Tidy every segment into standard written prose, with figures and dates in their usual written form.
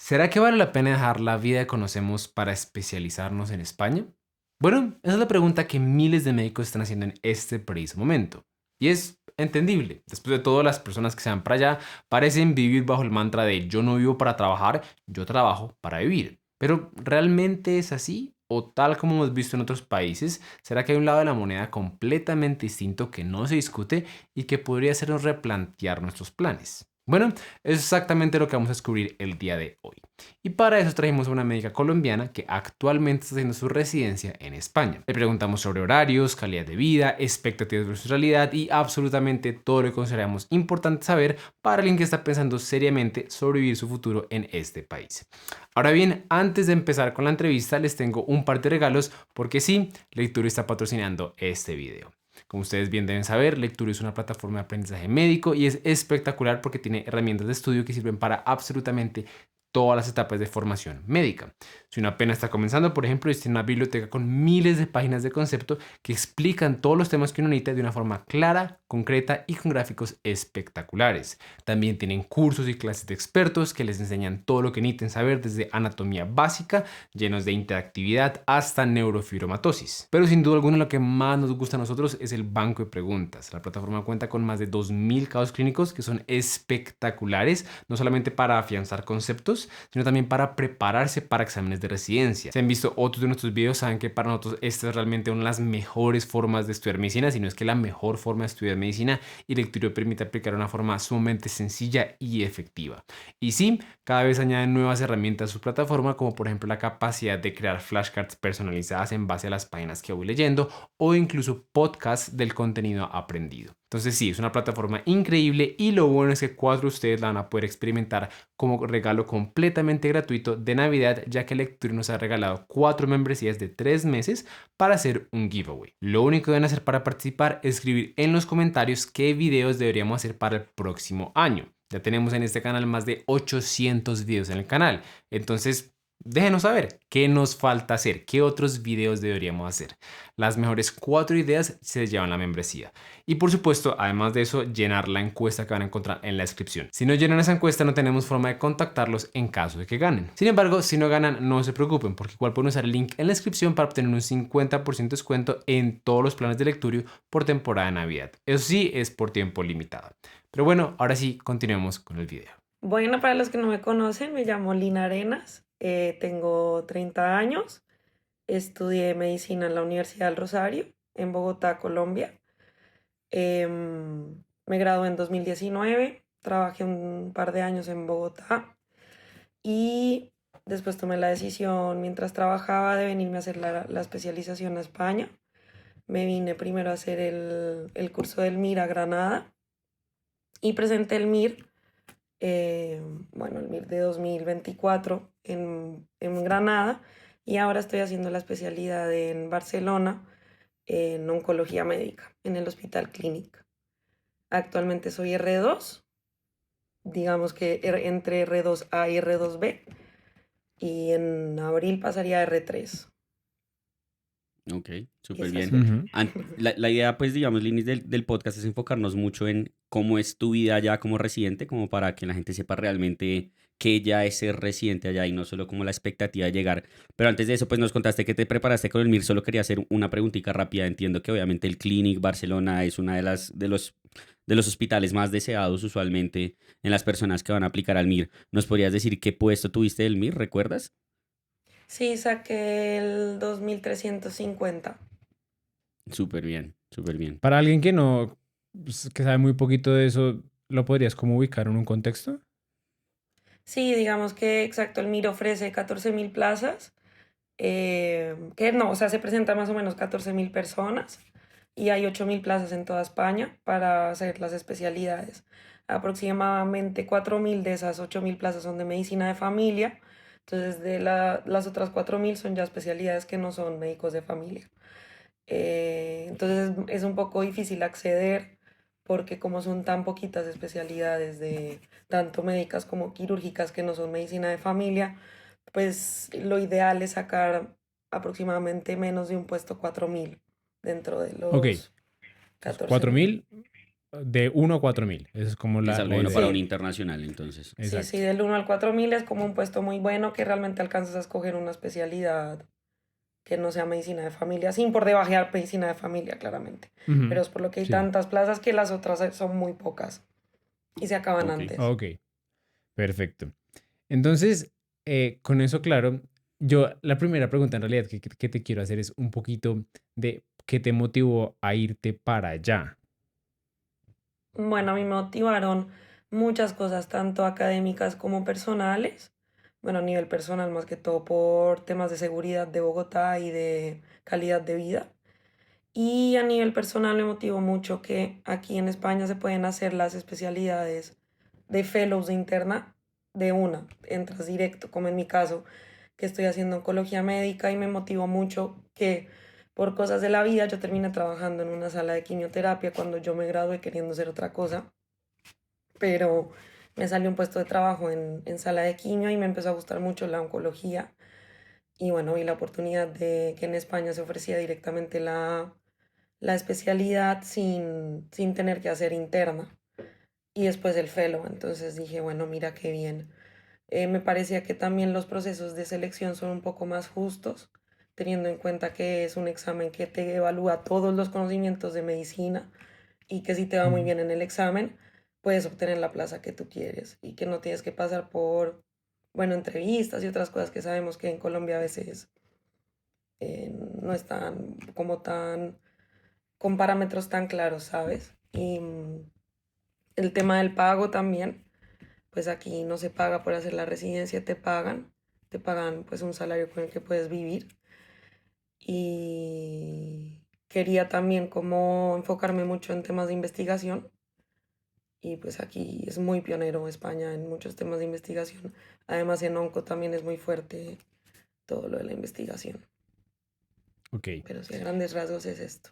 ¿Será que vale la pena dejar la vida que conocemos para especializarnos en España? Bueno, esa es la pregunta que miles de médicos están haciendo en este preciso momento. Y es entendible. Después de todo, las personas que se van para allá parecen vivir bajo el mantra de yo no vivo para trabajar, yo trabajo para vivir. Pero ¿realmente es así? ¿O tal como hemos visto en otros países, será que hay un lado de la moneda completamente distinto que no se discute y que podría hacernos replantear nuestros planes? Bueno, es exactamente lo que vamos a descubrir el día de hoy. Y para eso trajimos a una médica colombiana que actualmente está haciendo su residencia en España. Le preguntamos sobre horarios, calidad de vida, expectativas versus realidad y absolutamente todo lo que consideramos importante saber para alguien que está pensando seriamente sobre vivir su futuro en este país. Ahora bien, antes de empezar con la entrevista, les tengo un par de regalos porque sí, Lecturo está patrocinando este video. Como ustedes bien deben saber, Lecturo es una plataforma de aprendizaje médico y es espectacular porque tiene herramientas de estudio que sirven para absolutamente todas las etapas de formación médica. Si uno apenas está comenzando, por ejemplo, tiene una biblioteca con miles de páginas de concepto que explican todos los temas que uno necesita de una forma clara, concreta y con gráficos espectaculares. También tienen cursos y clases de expertos que les enseñan todo lo que necesiten saber desde anatomía básica, llenos de interactividad, hasta neurofibromatosis. Pero sin duda alguna lo que más nos gusta a nosotros es el banco de preguntas. La plataforma cuenta con más de 2000 casos clínicos que son espectaculares, no solamente para afianzar conceptos, sino también para prepararse para exámenes de residencia. Si han visto otros de nuestros videos, saben que para nosotros esta es realmente una de las mejores formas de estudiar medicina, si no es que la mejor forma de estudiar medicina, y Lecturo permite aplicar de una forma sumamente sencilla y efectiva. Y sí, cada vez añaden nuevas herramientas a su plataforma, como por ejemplo la capacidad de crear flashcards personalizadas en base a las páginas que voy leyendo o incluso podcasts del contenido aprendido. Entonces sí, es una plataforma increíble y lo bueno es que 4 de ustedes la van a poder experimentar como regalo completamente gratuito de Navidad, ya que Lecture nos ha regalado 4 membresías de 3 meses para hacer un giveaway. Lo único que deben hacer para participar es escribir en los comentarios qué videos deberíamos hacer para el próximo año. Ya tenemos en este canal más de 800 videos en el canal. Entonces, déjenos saber qué nos falta hacer, qué otros videos deberíamos hacer. Las mejores 4 ideas se llevan la membresía. Y por supuesto, además de eso, llenar la encuesta que van a encontrar en la descripción. Si no llenan esa encuesta, no tenemos forma de contactarlos en caso de que ganen. Sin embargo, si no ganan, no se preocupen, porque igual pueden usar el link en la descripción para obtener un 50% de descuento en todos los planes de Lecturio por temporada de Navidad. Eso sí, es por tiempo limitado. Pero bueno, ahora sí, continuemos con el video. Bueno, para los que no me conocen, me llamo Lina Arenas, tengo 30 años, estudié medicina en la Universidad del Rosario, en Bogotá, Colombia. Me gradué en 2019, trabajé un par de años en Bogotá y después tomé la decisión mientras trabajaba de venirme a hacer la especialización a España. Me vine primero a hacer el curso del MIR a Granada y presenté el MIR, eh, bueno, el MIR de 2024 en Granada, y ahora estoy haciendo la especialidad en Barcelona en oncología médica en el Hospital Clínic. Actualmente soy R2, digamos que entre R2A y R2B, y en abril pasaría a R3. Ok, Y súper esa bien. soy. Ujú. La idea, pues, digamos, Linis, del podcast es enfocarnos mucho en cómo es tu vida allá como residente, como para que la gente sepa realmente qué ya es ser residente allá y no solo como la expectativa de llegar. Pero antes de eso, pues nos contaste que te preparaste con el MIR. Solo quería hacer una preguntita rápida. Entiendo que obviamente el Clinic Barcelona es una de los hospitales más deseados usualmente en las personas que van a aplicar al MIR. ¿Nos podrías decir qué puesto tuviste del MIR? ¿Recuerdas? Sí, saqué el 2350. Súper bien, súper bien. Para alguien que no, pues, que sabe muy poquito de eso, ¿lo podrías como ubicar en un contexto? Sí, digamos que exacto, el MIR ofrece 14.000 plazas, que no, o sea, se presentan más o menos 14.000 personas y hay 8.000 plazas en toda España para hacer las especialidades. Aproximadamente 4.000 de esas 8.000 plazas son de medicina de familia, entonces las otras 4.000 son ya especialidades que no son médicos de familia. Entonces es un poco difícil acceder porque como son tan poquitas especialidades de tanto médicas como quirúrgicas que no son medicina de familia, pues lo ideal es sacar aproximadamente menos de un puesto 4.000 dentro de Ok, los entonces, cuatro 14.000. mil de 1 a 4.000. Eso es como Es la algo bueno para idea. un Sí, internacional, entonces. sí, Exacto. sí, del 1 al 4.000 es como un puesto muy bueno que realmente alcanzas a escoger una especialidad que no sea medicina de familia, sin por debajear medicina de familia, claramente. Pero Ujú. es por lo que hay Sí. tantas plazas que las otras son muy pocas y se acaban Ok. antes. Ok, perfecto. Entonces, con eso claro, yo la primera pregunta en realidad que te quiero hacer es un poquito de qué te motivó a irte para allá. Bueno, a mí me motivaron muchas cosas, tanto académicas como personales. Bueno, a nivel personal más que todo por temas de seguridad de Bogotá y de calidad de vida. Y a nivel personal me motivó mucho que aquí en España se pueden hacer las especialidades de fellows de interna de una, entras directo, como en mi caso, que estoy haciendo oncología médica y me motivó mucho que por cosas de la vida yo terminé trabajando en una sala de quimioterapia cuando yo me gradué queriendo hacer otra cosa, pero me salió un puesto de trabajo en sala de quimio y me empezó a gustar mucho la oncología y bueno, vi la oportunidad de que en España se ofrecía directamente la especialidad sin tener que hacer interna y después el fellow. Entonces dije, bueno, mira qué bien. Me parecía que también los procesos de selección son un poco más justos, teniendo en cuenta que es un examen que te evalúa todos los conocimientos de medicina y que si te va muy Ujú. bien en el examen, puedes obtener la plaza que tú quieres y que no tienes que pasar por, bueno, entrevistas y otras cosas que sabemos que en Colombia a veces no están como tan con parámetros tan claros, ¿sabes? Y el tema del pago también, pues aquí no se paga por hacer la residencia, te pagan pues un salario con el que puedes vivir. Y quería también como enfocarme mucho en temas de investigación y pues aquí es muy pionero España en muchos temas de investigación. Además en Onco también es muy fuerte todo lo de la investigación. Ok, Pero sí, a grandes rasgos es esto.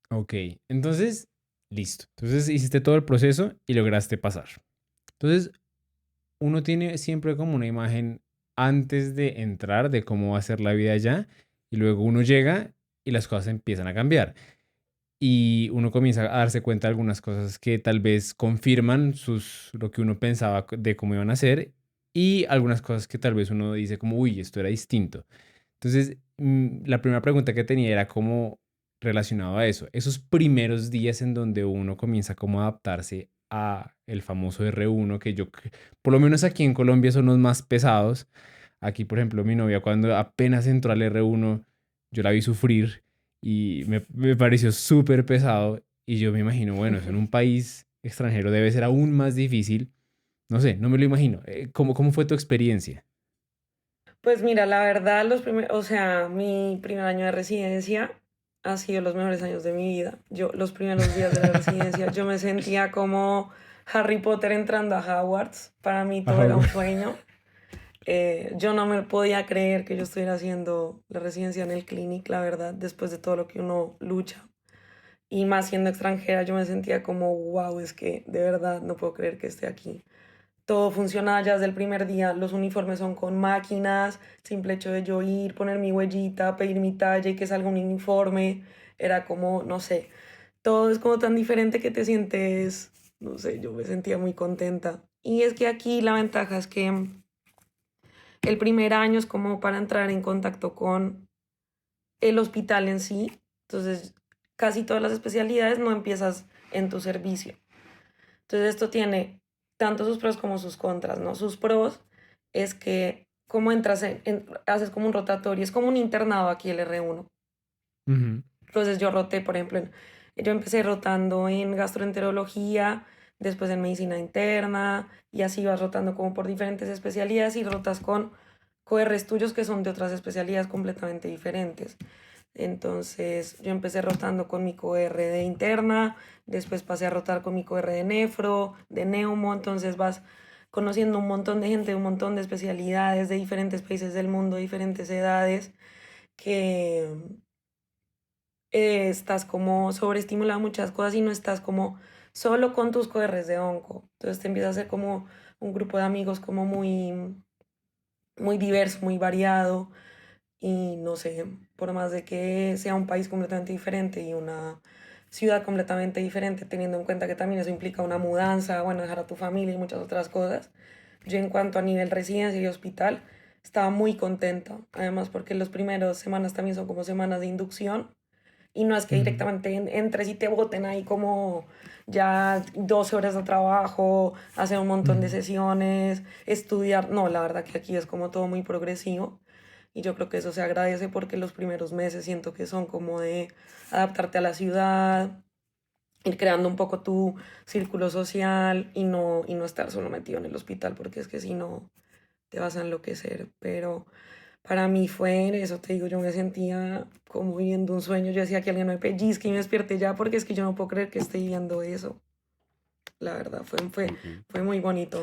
ok. Entonces, listo. Entonces hiciste todo el proceso y lograste pasar. Entonces, uno tiene siempre como una imagen antes de entrar de cómo va a ser la vida allá y luego uno llega y las cosas empiezan a cambiar. Y uno comienza a darse cuenta de algunas cosas que tal vez confirman lo que uno pensaba de cómo iban a ser y algunas cosas que tal vez uno dice como, uy, esto era distinto. Entonces, la primera pregunta que tenía era como relacionado a eso, esos primeros días en donde uno comienza como a adaptarse a el famoso R1, por lo menos aquí en Colombia son los más pesados. Aquí, por ejemplo, mi novia cuando apenas entró al R1, yo la vi sufrir y me pareció súper pesado y yo me imagino, bueno, eso en un país extranjero debe ser aún más difícil. No sé, no me lo imagino. ¿Cómo fue tu experiencia? Pues mira, la verdad, o sea, mi primer año de residencia ha sido los mejores años de mi vida. Yo, los primeros días de la residencia, yo me sentía como Harry Potter entrando a Hogwarts. Para mí todo Ajá, era un güey. sueño. Yo no me podía creer que yo estuviera haciendo la residencia en el Clinic, la verdad, después de todo lo que uno lucha. Y más siendo extranjera, yo me sentía como, wow, es que de verdad no puedo creer que esté aquí. Todo funcionaba ya desde el primer día. Los uniformes son con máquinas. Simple hecho de yo ir, poner mi huellita, pedir mi talla y que salga un uniforme. Era como, no sé, todo es como tan diferente que te sientes, no sé, yo me sentía muy contenta. Y es que aquí la ventaja es que el primer año es como para entrar en contacto con el hospital en sí. Entonces, casi todas las especialidades no empiezas en tu servicio. Entonces esto tiene tanto sus pros como sus contras, ¿no? Sus pros es que como entras haces como un rotatorio, es como un internado aquí el R1. Ujú. Entonces yo roté, por ejemplo, yo empecé rotando en gastroenterología, después en medicina interna y así vas rotando como por diferentes especialidades y rotas con QRs tuyos que son de otras especialidades completamente diferentes. Entonces yo empecé rotando con mi QR de interna, después pasé a rotar con mi QR de nefro, de neumo, entonces vas conociendo un montón de gente, un montón de especialidades de diferentes países del mundo, diferentes edades, que estás como sobreestimulado a muchas cosas y no estás como solo con tus QRs de onco. Entonces te empieza a hacer como un grupo de amigos como muy diverso, muy variado y no sé, por más de que sea un país completamente diferente y una ciudad completamente diferente, teniendo en cuenta que también eso implica una mudanza, bueno, dejar a tu familia y muchas otras cosas. Yo en cuanto a nivel residencia y hospital, estaba muy contenta, además porque las primeras semanas también son como semanas de inducción y no es que Mm. directamente entres y te boten ahí como ya 12 horas de trabajo, hacer un montón de Mm. sesiones, estudiar. No, la verdad que aquí es como todo muy progresivo y yo creo que eso se agradece porque los primeros meses siento que son como de adaptarte a la ciudad, ir creando un poco tu círculo social y no estar solo metido en el hospital porque es que si no te vas a enloquecer. Pero para mí fue eso, te digo, yo me sentía como viviendo un sueño. Yo decía que alguien me pellizque y me despierte ya porque es que yo no puedo creer que esté viviendo eso. La verdad, Ok. fue muy bonito.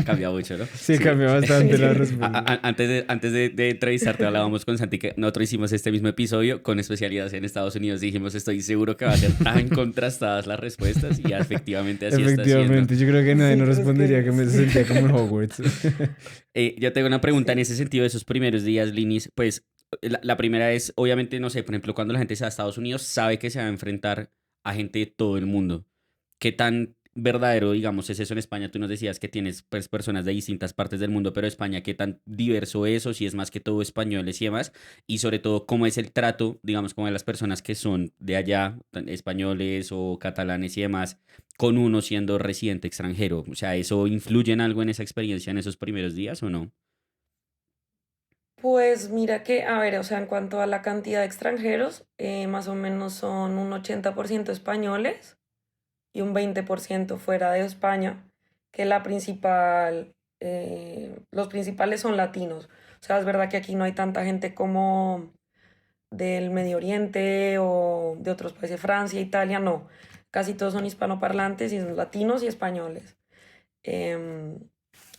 Cambia mucho, ¿no? Sí, Sí. cambió bastante la Sí. respuesta. Antes de entrevistarte hablábamos con Santi que nosotros hicimos este mismo episodio con especialidades en Estados Unidos. Dijimos, estoy seguro que va a ser tan contrastadas las respuestas y efectivamente así está siendo. Efectivamente, yo creo que nadie Sí, nos pero es respondería que que me sí. sentía como en Hogwarts. Yo tengo una pregunta en Sí. ese sentido de esos primeros días, Linis. Pues la primera es, obviamente, no sé, por ejemplo, cuando la gente se va a Estados Unidos, sabe que se va a enfrentar a gente de todo el mundo. ¿Qué tan verdadero, digamos, es eso en España? Tú nos decías que tienes pues, personas de distintas partes del mundo, pero España, ¿qué tan diverso es o si es más que todo españoles y demás? Y sobre todo, ¿cómo es el trato, digamos, como de las personas que son de allá, españoles o catalanes y demás, con uno siendo residente extranjero? O sea, ¿eso influye en algo en esa experiencia en esos primeros días o no? Pues mira que, a ver, o sea, en cuanto a la cantidad de extranjeros, más o menos son un 80% españoles y un 20% fuera de España, que la principal, los principales son latinos. O sea, es verdad que aquí no hay tanta gente como del Medio Oriente o de otros países, Francia, Italia, no. Casi todos son hispanoparlantes y son latinos y españoles. Em,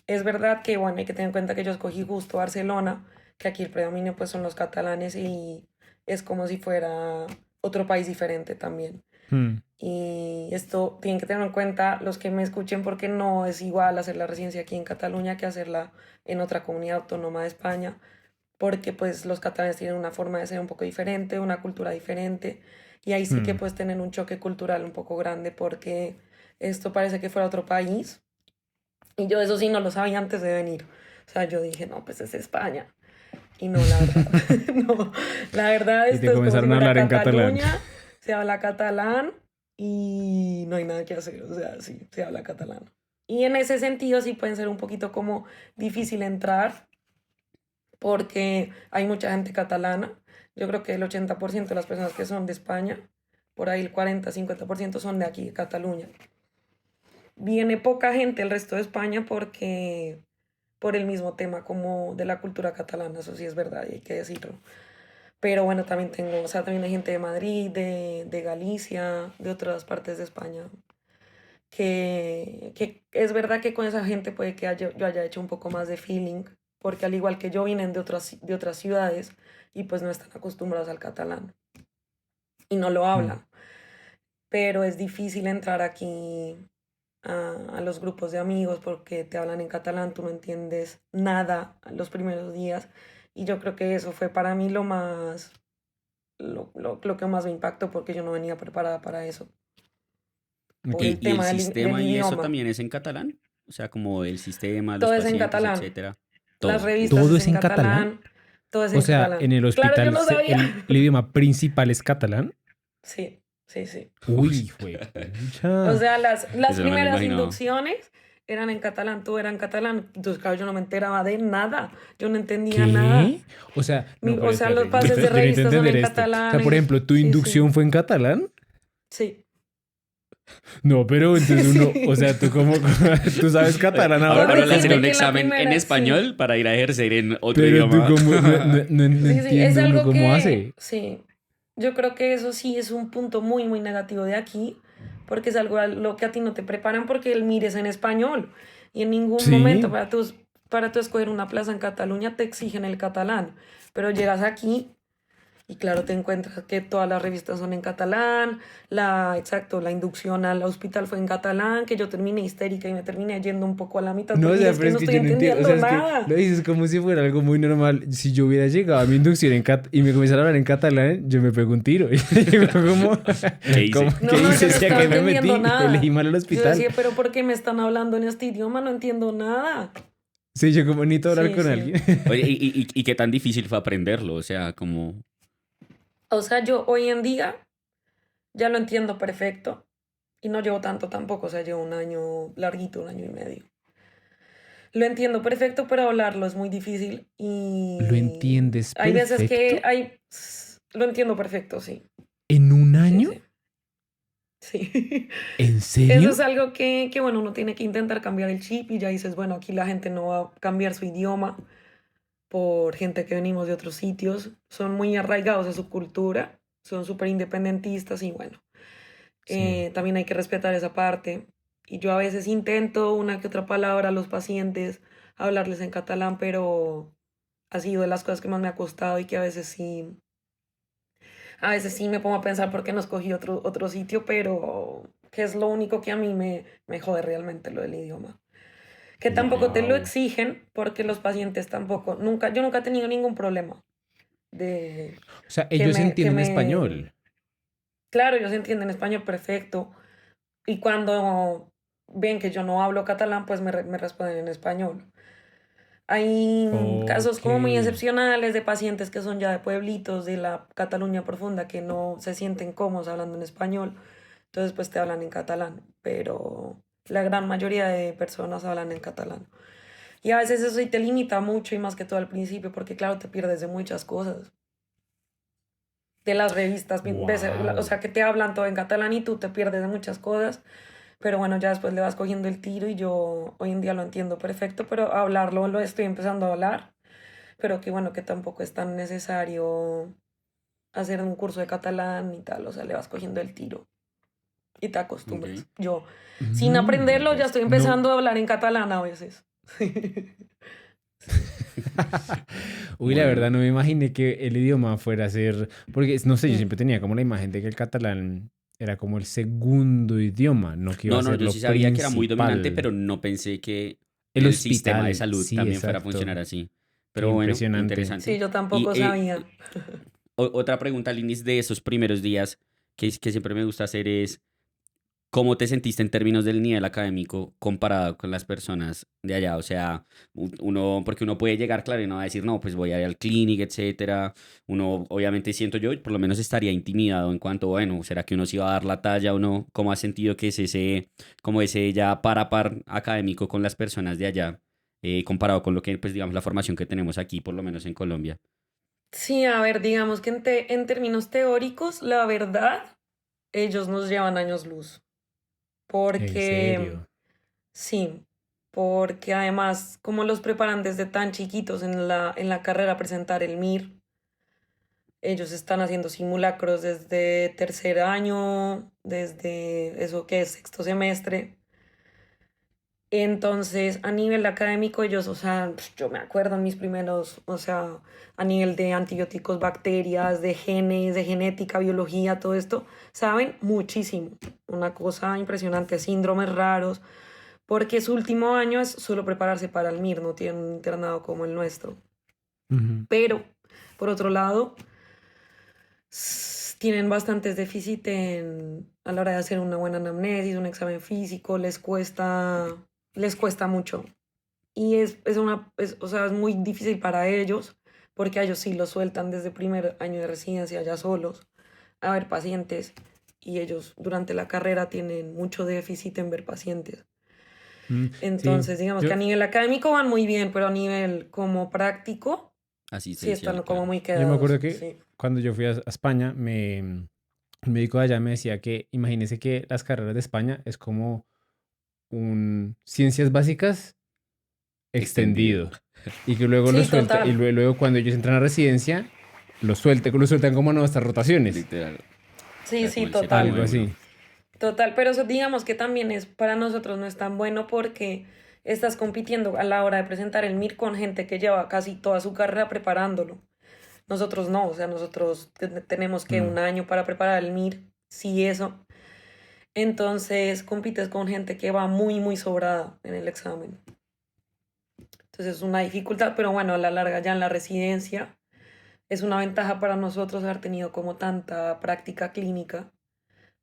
es verdad que, bueno, hay que tener en cuenta que yo escogí justo Barcelona, que aquí el predominio pues son los catalanes y es como si fuera otro país diferente también. Hmm. Y esto tienen que tener en cuenta los que me escuchen porque no es igual hacer la residencia aquí en Cataluña que hacerla en otra comunidad autónoma de España, porque pues los catalanes tienen una forma de ser un poco diferente, una cultura diferente, y ahí sí que Hmm. pues tener un choque cultural un poco grande porque esto parece que fuera otro país, y yo eso sí no lo sabía antes de venir. O sea, yo dije, no, pues es España. Y no, la verdad, no, la verdad Y te esto es como si comenzaron a fuera hablar en catalán. Cataluña, se habla catalán y no hay nada que hacer, o sea, sí, se habla catalán. Y en ese sentido sí pueden ser un poquito como difícil entrar porque hay mucha gente catalana. Yo creo que el 80% de las personas que son de España, por ahí el 40-50% son de aquí, de Cataluña. Viene poca gente del resto de España porque por el mismo tema como de la cultura catalana, eso sí es verdad y hay que decirlo. Pero bueno, también tengo, o sea, también hay gente de Madrid, de Galicia, de otras partes de España, que es verdad que con esa gente puede que yo haya hecho un poco más de feeling, porque al igual que yo vienen de otras ciudades y pues no están acostumbrados al catalán y no lo Hmm. hablan. Pero es difícil entrar aquí a los grupos de amigos porque te hablan en catalán, tú no entiendes nada los primeros días. Y yo creo que eso fue para mí lo más, lo que más me impactó porque yo no venía preparada para eso, por Ok. el Y el tema del sistema y eso idioma. también es en catalán? O sea, como el sistema, los Todo es en pacientes, catalán, etcétera. las Todo. revistas ¿Todo es es en en catalán? catalán, todo es O en sea, en catalán. el Claro, yo hospital no sabía. el idioma principal es catalán. Sí, sí, sí. Uy, fue O pucha. sea, las Eso no me lo primeras imaginaba. inducciones eran en catalán, todo era en catalán. Entonces, claro, yo no me enteraba de nada, yo no entendía nada. ¿Qué? O sea, no, pero O sea, los espérate, pases de yo necesito revista son entender en esto. O sea, catalán, por ejemplo, ¿tu sí, sí, inducción fue en catalán? sí, No, pero entonces uno, o sí. sea, tú como, tú sabes catalán Ahora, Con ahora, ahora le ¿cómo? hacen decirte un que la examen en primera, sí, español para ir a ejercer en otro Pero tú idioma. como, no sí, sí, es entiendo uno algo cómo que, hace. sí, yo creo que eso sí es un punto muy, muy negativo de aquí, porque es algo a lo que a ti no te preparan porque el mires en español y en ningún momento Sí. para tú escoger una plaza en Cataluña te exigen el catalán, pero llegas aquí Y claro, te encuentras que todas las revistas son en catalán, la inducción al hospital fue en catalán, que yo terminé histérica y me terminé yendo un poco a la mitad No, o porque sea, es pero que es no que estoy yo no entiendo, o sea, entendiendo es que nada. lo dices como si fuera algo muy normal. Si yo hubiera llegado a mi inducción y me comenzara a hablar en catalán, yo me pego un tiro. Y digo, ¿cómo? ¿Qué hice? No, ¿Qué no, hice? yo no Si estaba aquí me metí, entendiendo nada. elegí mal al Yo hospital. decía, pero ¿por qué me están hablando en este idioma? No entiendo nada. Sí, yo como necesito hablar Sí, con sí. alguien. Oye, ¿y qué tan difícil fue aprenderlo? O sea, como... O sea, yo hoy en día ya lo entiendo perfecto y no llevo tanto tampoco, o sea, llevo un año larguito, un año y medio. Lo entiendo perfecto, pero hablarlo es muy difícil ¿Lo y entiendes hay veces que perfecto? Lo entiendo perfecto, sí. ¿En un Sí, año? sí. Sí. ¿En Eso es serio? algo que, bueno, uno tiene que intentar cambiar el chip y ya dices, bueno, aquí la gente no va a cambiar su idioma por gente que venimos de otros sitios. Son muy arraigados a su cultura, son súper independentistas y bueno, Sí. también hay que respetar esa parte. Y yo a veces intento una que otra palabra a los pacientes, hablarles en catalán, pero ha sido de las cosas que más me ha costado y que a veces sí me pongo a pensar por qué no escogí otro sitio, pero que es lo único que a mí me jode realmente lo del idioma. Que tampoco te lo Wow. exigen porque los pacientes tampoco, yo nunca he tenido ningún problema de O sea, que ellos que entienden español. claro, ellos entienden español perfecto y cuando ven que yo no hablo catalán, pues me responden en español. Hay casos Ok. como muy excepcionales de pacientes que son ya de pueblitos de la Cataluña profunda que no se sienten cómodos hablando en español, entonces pues te hablan en catalán, pero la gran mayoría de personas hablan en catalán. Y a veces eso sí te limita mucho y más que todo al principio, porque claro, te pierdes de muchas cosas. De las revistas, o Wow. sea, que te hablan todo en catalán y tú te pierdes de muchas cosas. Pero bueno, ya después le vas cogiendo el tiro y yo hoy en día lo entiendo perfecto, pero hablarlo lo estoy empezando a hablar, pero que bueno, que tampoco es tan necesario hacer un curso de catalán y tal, o sea, le vas cogiendo el tiro y te Ok. acostumbras. Yo, sin Vea, aprenderlo, ya pues. estoy No. empezando a hablar en catalán a veces. Sí. Uy, la verdad Bueno. no me imaginé que el idioma fuera a ser, porque no sé, yo Mm. siempre tenía como la imagen de que el catalán era como el segundo idioma, no que iba a No, no, ser yo lo sí sabía que era muy dominante, principal. pero no pensé que El el sistema de hospital, salud sí, también fuera a funcionar exacto. así. Qué Pero bueno, impresionante. Sí, interesante. yo Y tampoco sabía. otra pregunta, Linis, de esos primeros días que siempre me gusta hacer es, ¿cómo te sentiste en términos del nivel académico comparado con las personas de allá? O sea, uno, porque uno puede llegar, claro, y no va a decir, no, pues voy a ir al clinic, etcétera. Uno, obviamente, siento yo, por lo menos estaría intimidado en cuanto, bueno, ¿será que uno sí va a dar la talla o no? ¿Cómo has sentido que es ese, como ese ya par a par académico con las personas de allá, comparado con lo que, pues, digamos, la formación que tenemos aquí, por lo menos en Colombia? Sí, a ver, digamos que en términos teóricos, la verdad, ellos nos llevan años luz. En Porque, serio. sí, porque además, como los preparan desde tan chiquitos en la carrera a presentar el MIR, ellos están haciendo simulacros desde tercer año, desde eso que es sexto semestre. Entonces, a nivel académico, ellos, o sea, yo me acuerdo en mis primeros, o sea, a nivel de antibióticos, bacterias, de genes, de genética, biología, todo esto, saben muchísimo. Una cosa impresionante, síndromes raros, porque su último año es solo prepararse para el MIR, no tienen un internado como el nuestro. Ujú. Pero, por otro lado, tienen bastantes déficit a la hora de hacer una buena anamnesis, un examen físico, les cuesta mucho. Y o sea, es muy difícil para ellos, porque a ellos sí los sueltan desde primer año de residencia ya solos a ver pacientes, y ellos durante la carrera tienen mucho déficit en ver pacientes. Sí, Entonces, digamos que yo, a nivel académico van muy bien, pero a nivel como práctico, sí están Asistencial, como claro. muy yo me acuerdo quedados, que sí. cuando yo fui a España, el médico de allá me decía que imagínese que las carreras de España es como un ciencias básicas Extendido. extendido. Y que luego lo Sí, suelta, y total. luego cuando ellos entran a residencia, lo sueltan como nuestras rotaciones. Literal. O Sí, sea, sí, como el séptimo total. Algo de uno. así. Total, pero eso digamos que también es para nosotros no es tan bueno porque estás compitiendo a la hora de presentar el MIR con gente que lleva casi toda su carrera preparándolo. Nosotros no, o sea, nosotros tenemos que un año para preparar el MIR, sí, eso. Entonces compites con gente que va muy, muy sobrada en el examen. Entonces es una dificultad, pero bueno, a la larga ya en la residencia es una ventaja para nosotros haber tenido como tanta práctica clínica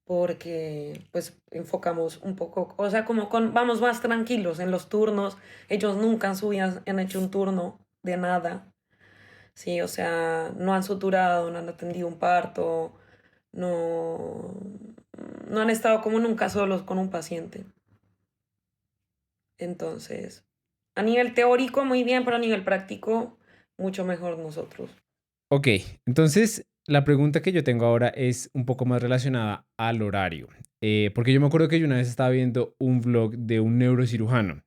porque pues enfocamos un poco, o sea, vamos más tranquilos en los turnos. Ellos nunca en su vida han hecho un turno de nada, sí, o sea, no han suturado, no han atendido un parto, no, no han estado como nunca solos con un paciente. Entonces, a nivel teórico muy bien, pero a nivel práctico mucho mejor nosotros. Ok, entonces la pregunta que yo tengo ahora es un poco más relacionada al horario. Porque yo me acuerdo que yo una vez estaba viendo un vlog de un neurocirujano,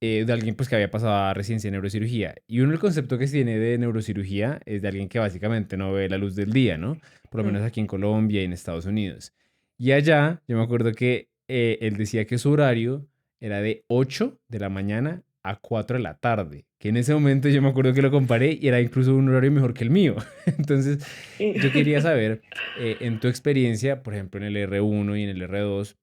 de alguien pues que había pasado a residencia en neurocirugía. Y uno el concepto que se tiene de neurocirugía es de alguien que básicamente no ve la luz del día, ¿no? Por lo Mm. menos aquí en Colombia y en Estados Unidos. Y allá, yo me acuerdo que él decía que su horario era de 8 de la mañana a 4 de la tarde, que en ese momento yo me acuerdo que lo comparé y era incluso un horario mejor que el mío. Entonces, Y- yo quería saber, en tu experiencia, por ejemplo, en el R1 y en el R2,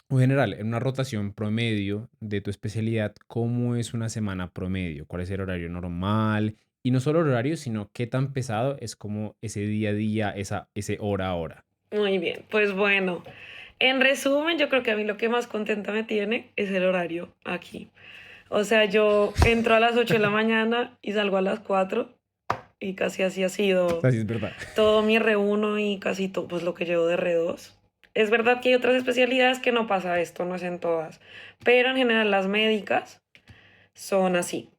o en general, en una rotación promedio de tu especialidad, ¿cómo es una semana promedio? ¿Cuál es el horario normal? Y no solo el horario, sino qué tan pesado es como ese día a día, ese hora a hora. Muy bien, pues bueno, en resumen, yo creo que a mí lo que más contenta me tiene es el horario aquí. O sea, yo entro a las 8 de la mañana y salgo a las 4 y casi así ha sido Así es verdad. todo mi R1 y casi todo pues, lo que llevo de R2. Es verdad que hay otras especialidades que no pasa esto, no es en todas, pero en general las médicas son así.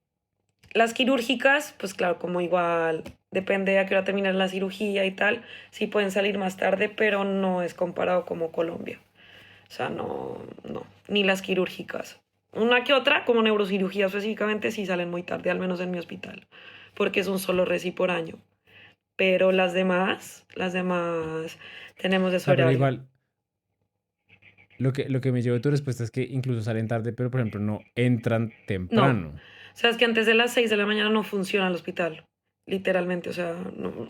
Las quirúrgicas, pues claro, como igual, depende a qué hora terminar la cirugía y tal, sí pueden salir más tarde, pero no es comparado como Colombia. O sea, no, no, ni las quirúrgicas. Una que otra, como neurocirugía específicamente, sí salen muy tarde, al menos en mi hospital, porque es un solo reci por año. Pero las demás tenemos O ese sea, pero horario. igual, lo que me llevó de tu respuesta es que incluso salen tarde, pero por ejemplo no entran No, temprano. sabes que antes de las 6 de la mañana no funciona el hospital, literalmente, o sea, no.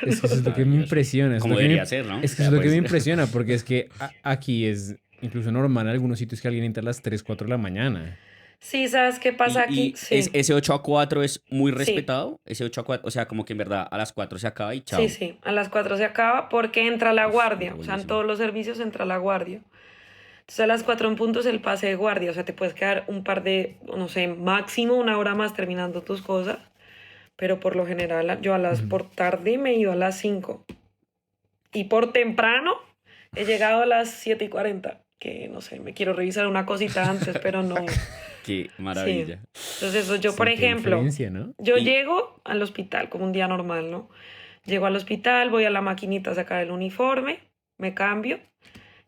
Es que eso es lo que me Maravilloso. impresiona, Como debería ser, ¿no? es O que eso sea, es lo que me pues, impresiona, porque es que aquí es incluso normal en algunos sitios que alguien entra a las 3 4 de la mañana. Sí, ¿sabes qué pasa aquí? Sí, ese 8 a 4 es muy sí, respetado. Ese 8 a 4, o sea, como que en verdad a las 4 se acaba y sí, chao. sí. A las 4 se acaba porque entra la Uf, guardia. mira, O sea, en buenísimo. todos los servicios entra la guardia. Entonces a las 4 en punto es el pase de guardia. O sea, te puedes quedar un par de, no sé, máximo una hora más terminando tus cosas. Pero por lo general, yo Ujú. por tarde me he ido a las 5. Y por temprano he llegado a las 7:40. Que no sé, me quiero revisar una cosita antes, pero no. Qué Sí. maravilla. Entonces, eso yo, por Sí, qué ejemplo, diferencia, ¿no? yo Y llego al hospital como un día normal, ¿no? Llego al hospital, voy a la maquinita a sacar el uniforme, me cambio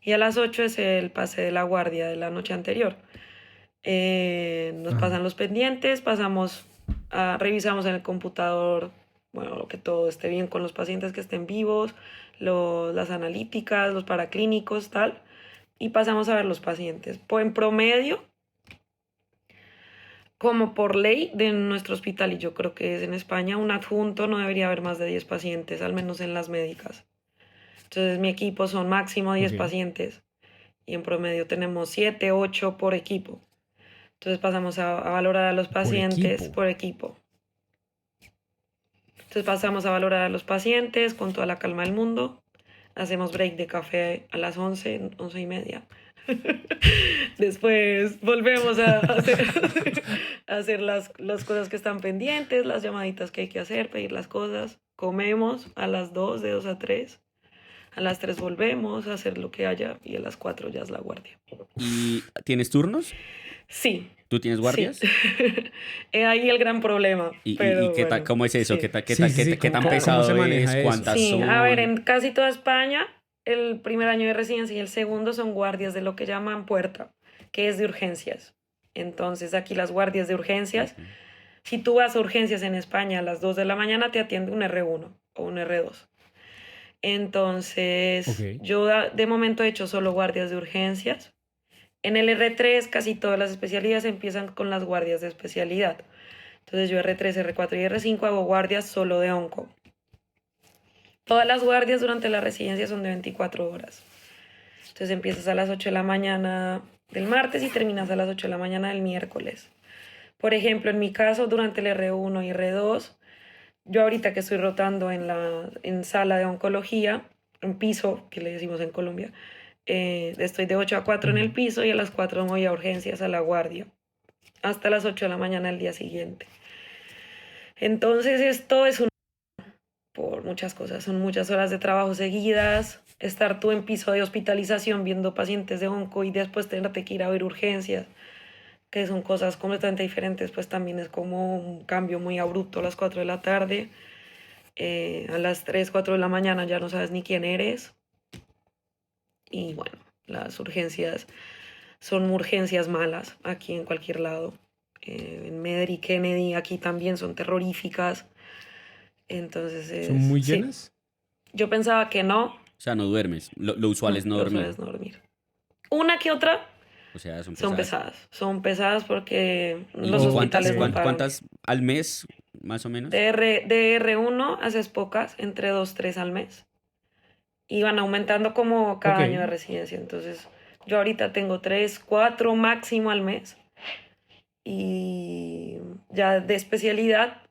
y a las 8 es el pase de la guardia de la noche anterior. Nos Ajá. pasan los pendientes, revisamos en el computador, bueno, lo que todo esté bien con los pacientes que estén vivos, las analíticas, los paraclínicos, tal, y pasamos a ver los pacientes. Pues en promedio, como por ley de nuestro hospital, y yo creo que es en España, un adjunto no debería haber más de 10 pacientes, al menos en las médicas. Entonces mi equipo son máximo 10 Ok. pacientes y en promedio tenemos 7 8 por equipo. Entonces pasamos a valorar a los Por pacientes equipo. por equipo. Entonces pasamos a valorar a los pacientes con toda la calma del mundo. Hacemos break de café a las 11 11:30. Después volvemos a hacer, a hacer las cosas que están pendientes, las llamaditas que hay que hacer, pedir las cosas. Comemos a las 2 de 2 a 3. A las 3 volvemos a hacer lo que haya y a las 4 ya es la guardia. ¿Y tienes turnos? Sí, ¿Tú tienes sí. guardias? He ahí el gran problema, Y pero qué tal, bueno, cómo es eso? sí. Sí, sí, sí. Qué ¿Cómo, tan cómo se pesado es? maneja eso? ¿Cuántas Sí, a ver, son? en casi toda España, el primer año de residencia y el segundo son guardias de lo que llaman puerta, que es de urgencias. Entonces, aquí las guardias de urgencias, Ok. si tú vas a urgencias en España a las 2 de la mañana, te atiende un R1 o un R2. Entonces, Ok. yo de momento he hecho solo guardias de urgencias. En el R3 casi todas las especialidades empiezan con las guardias de especialidad. Entonces yo R3, R4 y R5 hago guardias solo de onco. Todas las guardias durante la residencia son de 24 horas. Entonces empiezas a las 8 de la mañana del martes y terminas a las 8 de la mañana del miércoles. Por ejemplo, en mi caso, durante el R1 y R2, yo ahorita que estoy rotando en sala de oncología, en piso, que le decimos en Colombia, estoy de 8 a 4 en el piso y a las 4 me voy a urgencias a la guardia, hasta las 8 de la mañana del día siguiente. Entonces esto es por muchas cosas, son muchas horas de trabajo seguidas, estar tú en piso de hospitalización viendo pacientes de onco y después tenerte que ir a ver urgencias, que son cosas completamente diferentes, pues también es como un cambio muy abrupto a las 4 de la tarde, a las 3, 4 de la mañana ya no sabes ni quién eres. Y bueno, las urgencias son urgencias malas aquí en cualquier lado. En Medry, Kennedy, aquí también son terroríficas. Entonces ¿Son muy sí. llenas? Yo pensaba que no. O sea, no duermes. Lo usual es no lo dormir. usual es no dormir. Una que otra O sea, son son pesadas. pesadas. Son pesadas porque ¿Y los cuántas, hospitales no pagan. cuántas al mes, más o menos? De R1 haces pocas, entre 2, 3 al mes. Y van aumentando como cada Ok. año de residencia. Entonces, yo ahorita tengo 3, 4 máximo al mes. Y ya de especialidad,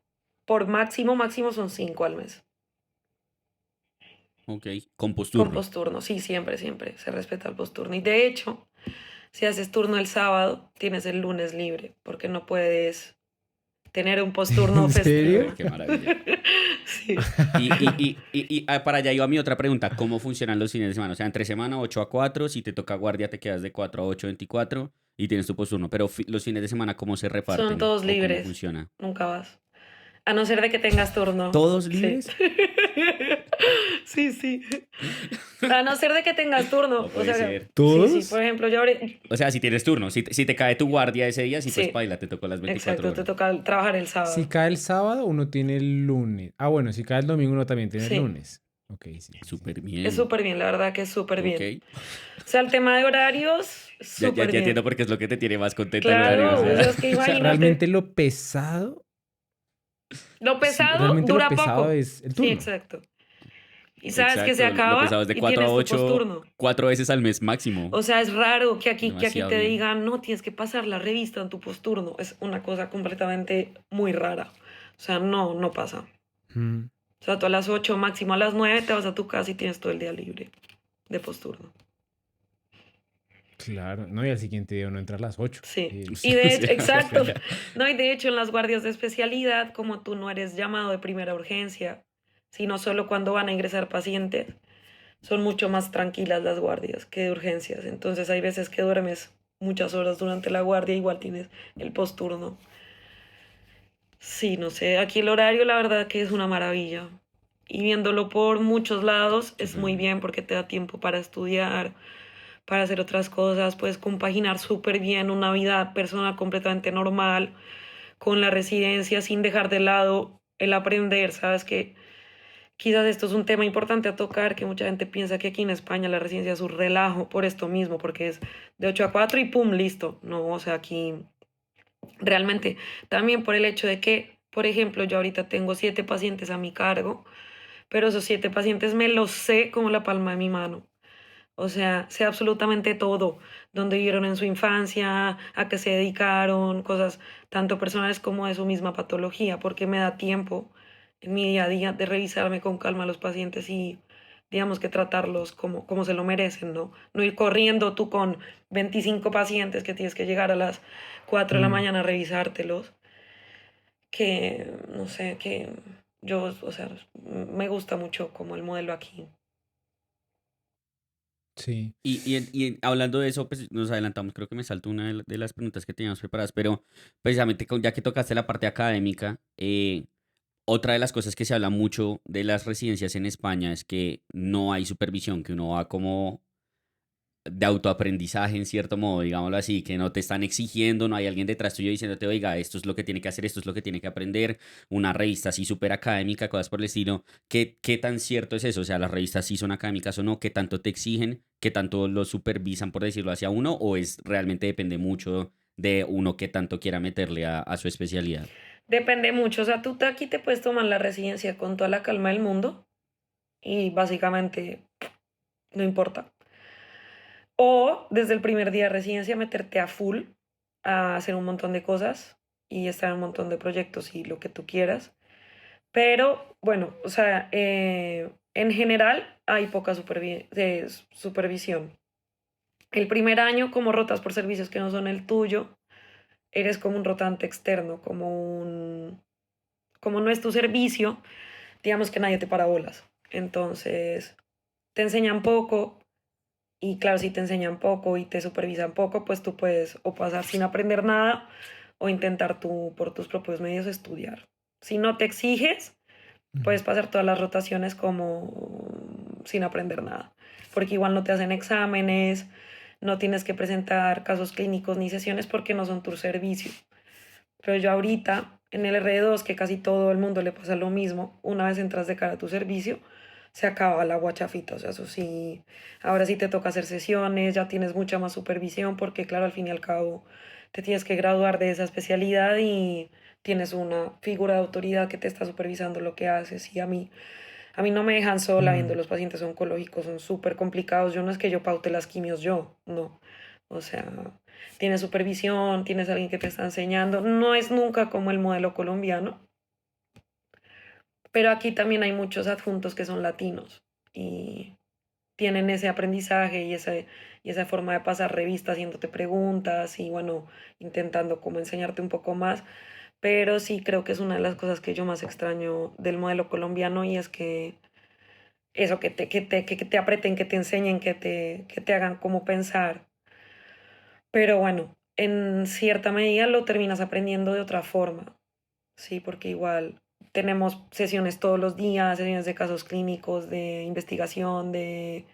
por máximo son 5 al mes. Ok, con posturno. Con posturno, sí, siempre se respeta el posturno. Y de hecho, si haces turno el sábado, tienes el lunes libre, porque no puedes tener un posturno ¿En serio? festivo. Qué maravilla. Sí. Y para allá iba mi otra pregunta. ¿Cómo funcionan los fines de semana? O sea, entre semana 8 a 4, si te toca guardia te quedas de 4 a 8, 24 y tienes tu posturno. Pero los fines de semana, ¿cómo se reparten? Son todos ¿O cómo libres. funciona? Nunca vas. A no ser de que tengas turno. ¿Todos Sí. libres? Sí, sí. A no ser de que tengas turno. No puede ser. ¿Todos? Sí, por ejemplo, yo ahorita... O sea, si tienes turno, si te cae tu guardia ese día, sí, pues Sí. paila, te tocó las 24 Exacto, te horas. toca trabajar el sábado. Si cae el sábado, uno tiene el lunes. Ah, bueno, si cae el domingo, uno también tiene Sí. el lunes. Ok, sí. Súper bien. Es súper bien, la verdad que es súper bien. Ok. O sea, el tema de horarios, Ya súper bien. entiendo por qué es lo que te tiene más contenta Claro, el horario. o sea, es que O sea, imagínate. realmente lo pesado, Lo pesado realmente dura lo pesado poco. es el Sí, turno. exacto. Y sabes que se Exacto, acaba lo pesado es de y 4 a tienes tu 8, posturno. 4 veces al mes máximo. O sea, es raro que aquí Demasiado te bien. digan, no, tienes que pasar la revista en tu posturno. Es una cosa completamente muy rara. O sea, no pasa. Mm, O sea, tú a las 8, máximo a las 9 te vas a tu casa y tienes todo el día libre de posturno. claro. No, y al siguiente día uno entra a las 8. Sí. Sí, Y de sí, hecho, o exacto. sea. No, y de hecho en las guardias de especialidad, como tú no eres llamado de primera urgencia, sino solo cuando van a ingresar pacientes, son mucho más tranquilas las guardias que de urgencias. Entonces hay veces que duermes muchas horas durante la guardia, igual tienes el posturno. Sí, no sé, aquí el horario la verdad que es una maravilla. Y viéndolo por muchos lados es muy bien porque te da tiempo para estudiar, para hacer otras cosas, puedes compaginar súper bien una vida personal completamente normal con la residencia sin dejar de lado el aprender, ¿sabes? Que quizás esto es un tema importante a tocar, que mucha gente piensa que aquí en España la residencia es un relajo por esto mismo, porque es de 8 a 4 y pum, listo. No, o sea, aquí realmente también por el hecho de que, por ejemplo, yo ahorita tengo 7 pacientes a mi cargo, pero esos 7 pacientes me los sé como la palma de mi mano. O sea, sé absolutamente todo, dónde vivieron en su infancia, a qué se dedicaron, cosas tanto personales como de su misma patología, porque me da tiempo en mi día a día de revisarme con calma a los pacientes y digamos que tratarlos como se lo merecen, ¿no? No ir corriendo tú con 25 pacientes que tienes que llegar a las 4 de la Mm, mañana a revisártelos, que no sé, que yo, o sea, me gusta mucho como el modelo aquí. sí. Hablando de eso, pues nos adelantamos, creo que me saltó una de las preguntas que teníamos preparadas, pero precisamente ya que tocaste la parte académica, otra de las cosas que se habla mucho de las residencias en España es que no hay supervisión, que uno va como de autoaprendizaje en cierto modo, digámoslo así, que no te están exigiendo, no hay alguien detrás tuyo diciéndote, oiga, esto es lo que tiene que hacer, esto es lo que tiene que aprender, una revista así súper académica, cosas por el estilo. ¿Qué tan cierto es eso? O sea, las revistas sí son académicas o no, ¿qué tanto te exigen, qué tanto lo supervisan, por decirlo hacia uno, o es realmente depende mucho de uno qué tanto quiera meterle a su especialidad? Depende mucho, o sea, tú aquí te puedes tomar la residencia con toda la calma del mundo y básicamente no importa. O desde el primer día de residencia meterte a full a hacer un montón de cosas y estar en un montón de proyectos y lo que tú quieras. Pero bueno, o sea, en general hay poca supervisión. El primer año, como rotas por servicios que no son el tuyo, eres como un rotante externo, como no es tu servicio, digamos que nadie te para bolas. Entonces, te enseñan poco y claro, si te enseñan poco y te supervisan poco, pues tú puedes o pasar sin aprender nada o intentar tú por tus propios medios estudiar. Si no te exiges, Ujú. puedes pasar todas las rotaciones como sin aprender nada, porque igual no te hacen exámenes, no tienes que presentar casos clínicos ni sesiones porque no son tu servicio. Pero yo ahorita, en el R2, que casi todo el mundo le pasa lo mismo, una vez entras de cara a tu servicio, se acaba la guachafita. O sea, eso sí, ahora sí te toca hacer sesiones, ya tienes mucha más supervisión, porque claro, al fin y al cabo te tienes que graduar de esa especialidad y tienes una figura de autoridad que te está supervisando lo que haces. Y a mí no me dejan sola viendo Mm. los pacientes oncológicos, son súper complicados. Yo no es que yo paute las quimios yo, no. O sea, tienes supervisión, tienes alguien que te está enseñando. No es nunca como el modelo colombiano, pero aquí también hay muchos adjuntos que son latinos y tienen ese aprendizaje y esa forma de pasar revista haciéndote preguntas y bueno, intentando como enseñarte un poco más. Pero sí creo que es una de las cosas que yo más extraño del modelo colombiano y es que eso, que te aprieten, que te enseñen, que te hagan como pensar. Pero bueno, en cierta medida lo terminas aprendiendo de otra forma, sí, porque igual tenemos sesiones todos los días, sesiones de casos clínicos, de investigación, de,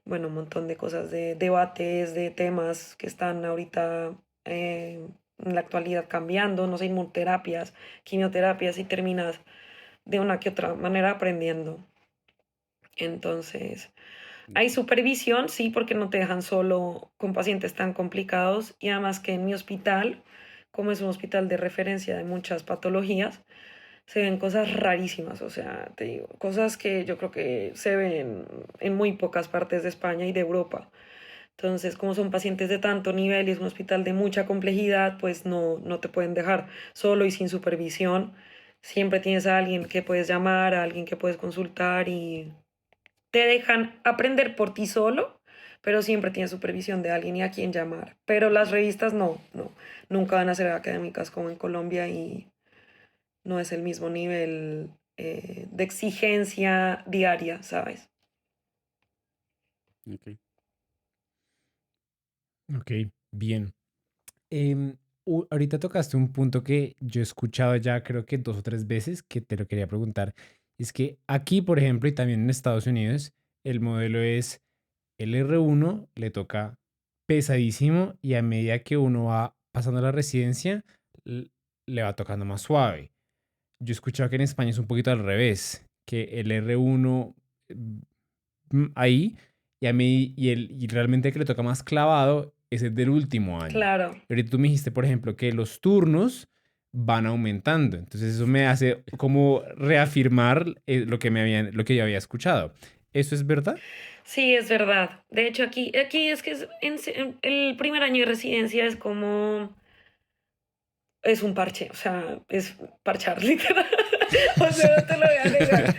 bueno, un montón de cosas, de debates, de temas que están ahorita en la actualidad cambiando, no sé, inmunoterapias, quimioterapias, y terminas de una que otra manera aprendiendo. Entonces, hay Ok. supervisión, sí, porque no te dejan solo con pacientes tan complicados y además que en mi hospital, como es un hospital de referencia de muchas patologías, se ven cosas rarísimas, o sea, te digo, cosas que yo creo que se ven en muy pocas partes de España y de Europa. Entonces, como son pacientes de tanto nivel y es un hospital de mucha complejidad, pues no te pueden dejar solo y sin supervisión. Siempre tienes a alguien que puedes llamar, a alguien que puedes consultar y te dejan aprender por ti solo, pero siempre tienes supervisión de alguien y a quien llamar. Pero las revistas nunca van a ser académicas como en Colombia y no es el mismo nivel de exigencia diaria, ¿sabes? Ok. Ok, bien. Ahorita tocaste un punto que yo he escuchado ya creo que 2 o 3 veces que te lo quería preguntar. Es que aquí, por ejemplo, y también en Estados Unidos, el modelo es el R1 le toca pesadísimo y a medida que uno va pasando la residencia, l- le va tocando más suave. Yo he escuchado que en España es un poquito al revés, que el R1 ahí y realmente el que le toca más clavado es el del último año. Claro. Y ahorita tú me dijiste, por ejemplo, que los turnos van aumentando. Entonces eso me hace como reafirmar lo que yo había escuchado. ¿Eso es verdad? Sí, es verdad. De hecho, aquí es que el primer año de residencia es como es un parche, o sea, es parchar, literal. O sea, no te lo voy a negar.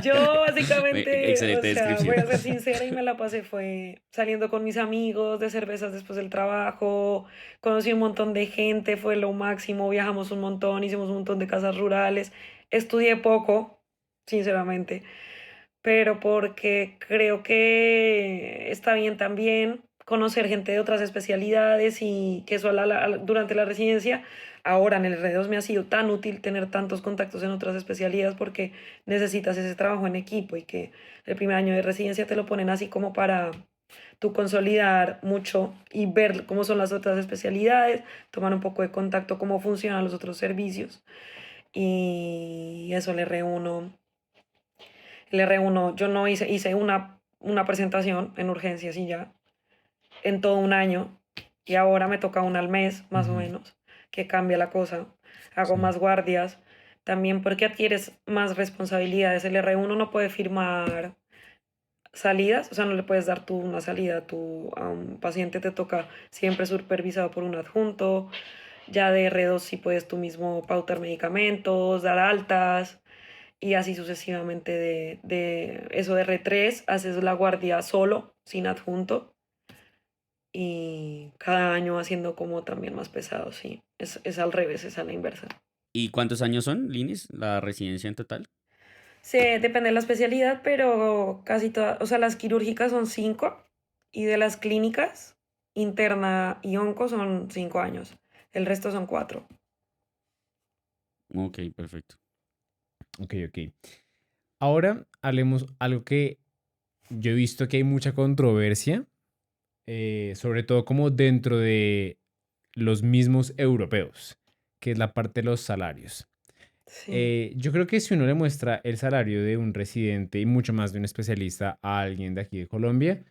Yo básicamente, o Excelente sea, voy descripción. a ser sincera y me la pasé fue saliendo con mis amigos de cervezas después del trabajo, conocí un montón de gente, fue lo máximo, viajamos un montón, hicimos un montón de casas rurales, estudié poco, sinceramente, pero porque creo que está bien también conocer gente de otras especialidades y que eso durante la residencia, ahora en el R2 me ha sido tan útil tener tantos contactos en otras especialidades porque necesitas ese trabajo en equipo y que el primer año de residencia te lo ponen así como para tú consolidar mucho y ver cómo son las otras especialidades, tomar un poco de contacto, cómo funcionan los otros servicios y eso le reúno el R1, yo no hice una presentación en urgencias y ya, en todo un año, y ahora me toca una al mes, más o Ujú. menos, que cambia la cosa. hago Sí. más guardias, también porque adquieres más responsabilidades. El R1 no puede firmar salidas, o sea, no le puedes dar tú una salida a un paciente, te toca siempre supervisado por un adjunto. Ya de R2 sí puedes tú mismo pautar medicamentos, dar altas y así sucesivamente de eso de R3 haces la guardia solo, sin adjunto y cada año haciendo como también más pesado, sí. Es al revés, es a la inversa. ¿Y cuántos años son, Linis, la residencia en total? Depende de la especialidad, pero casi todas, o sea, las quirúrgicas son 5 y de las clínicas, interna y onco son 5 años. El resto son 4. Ok, perfecto. Ok, ok. Ahora hablemos algo que yo he visto que hay mucha controversia, sobre todo como dentro de los mismos europeos, que es la parte de los salarios. Sí, Yo creo que si uno le muestra el salario de un residente y mucho más de un especialista a alguien de aquí de Colombia,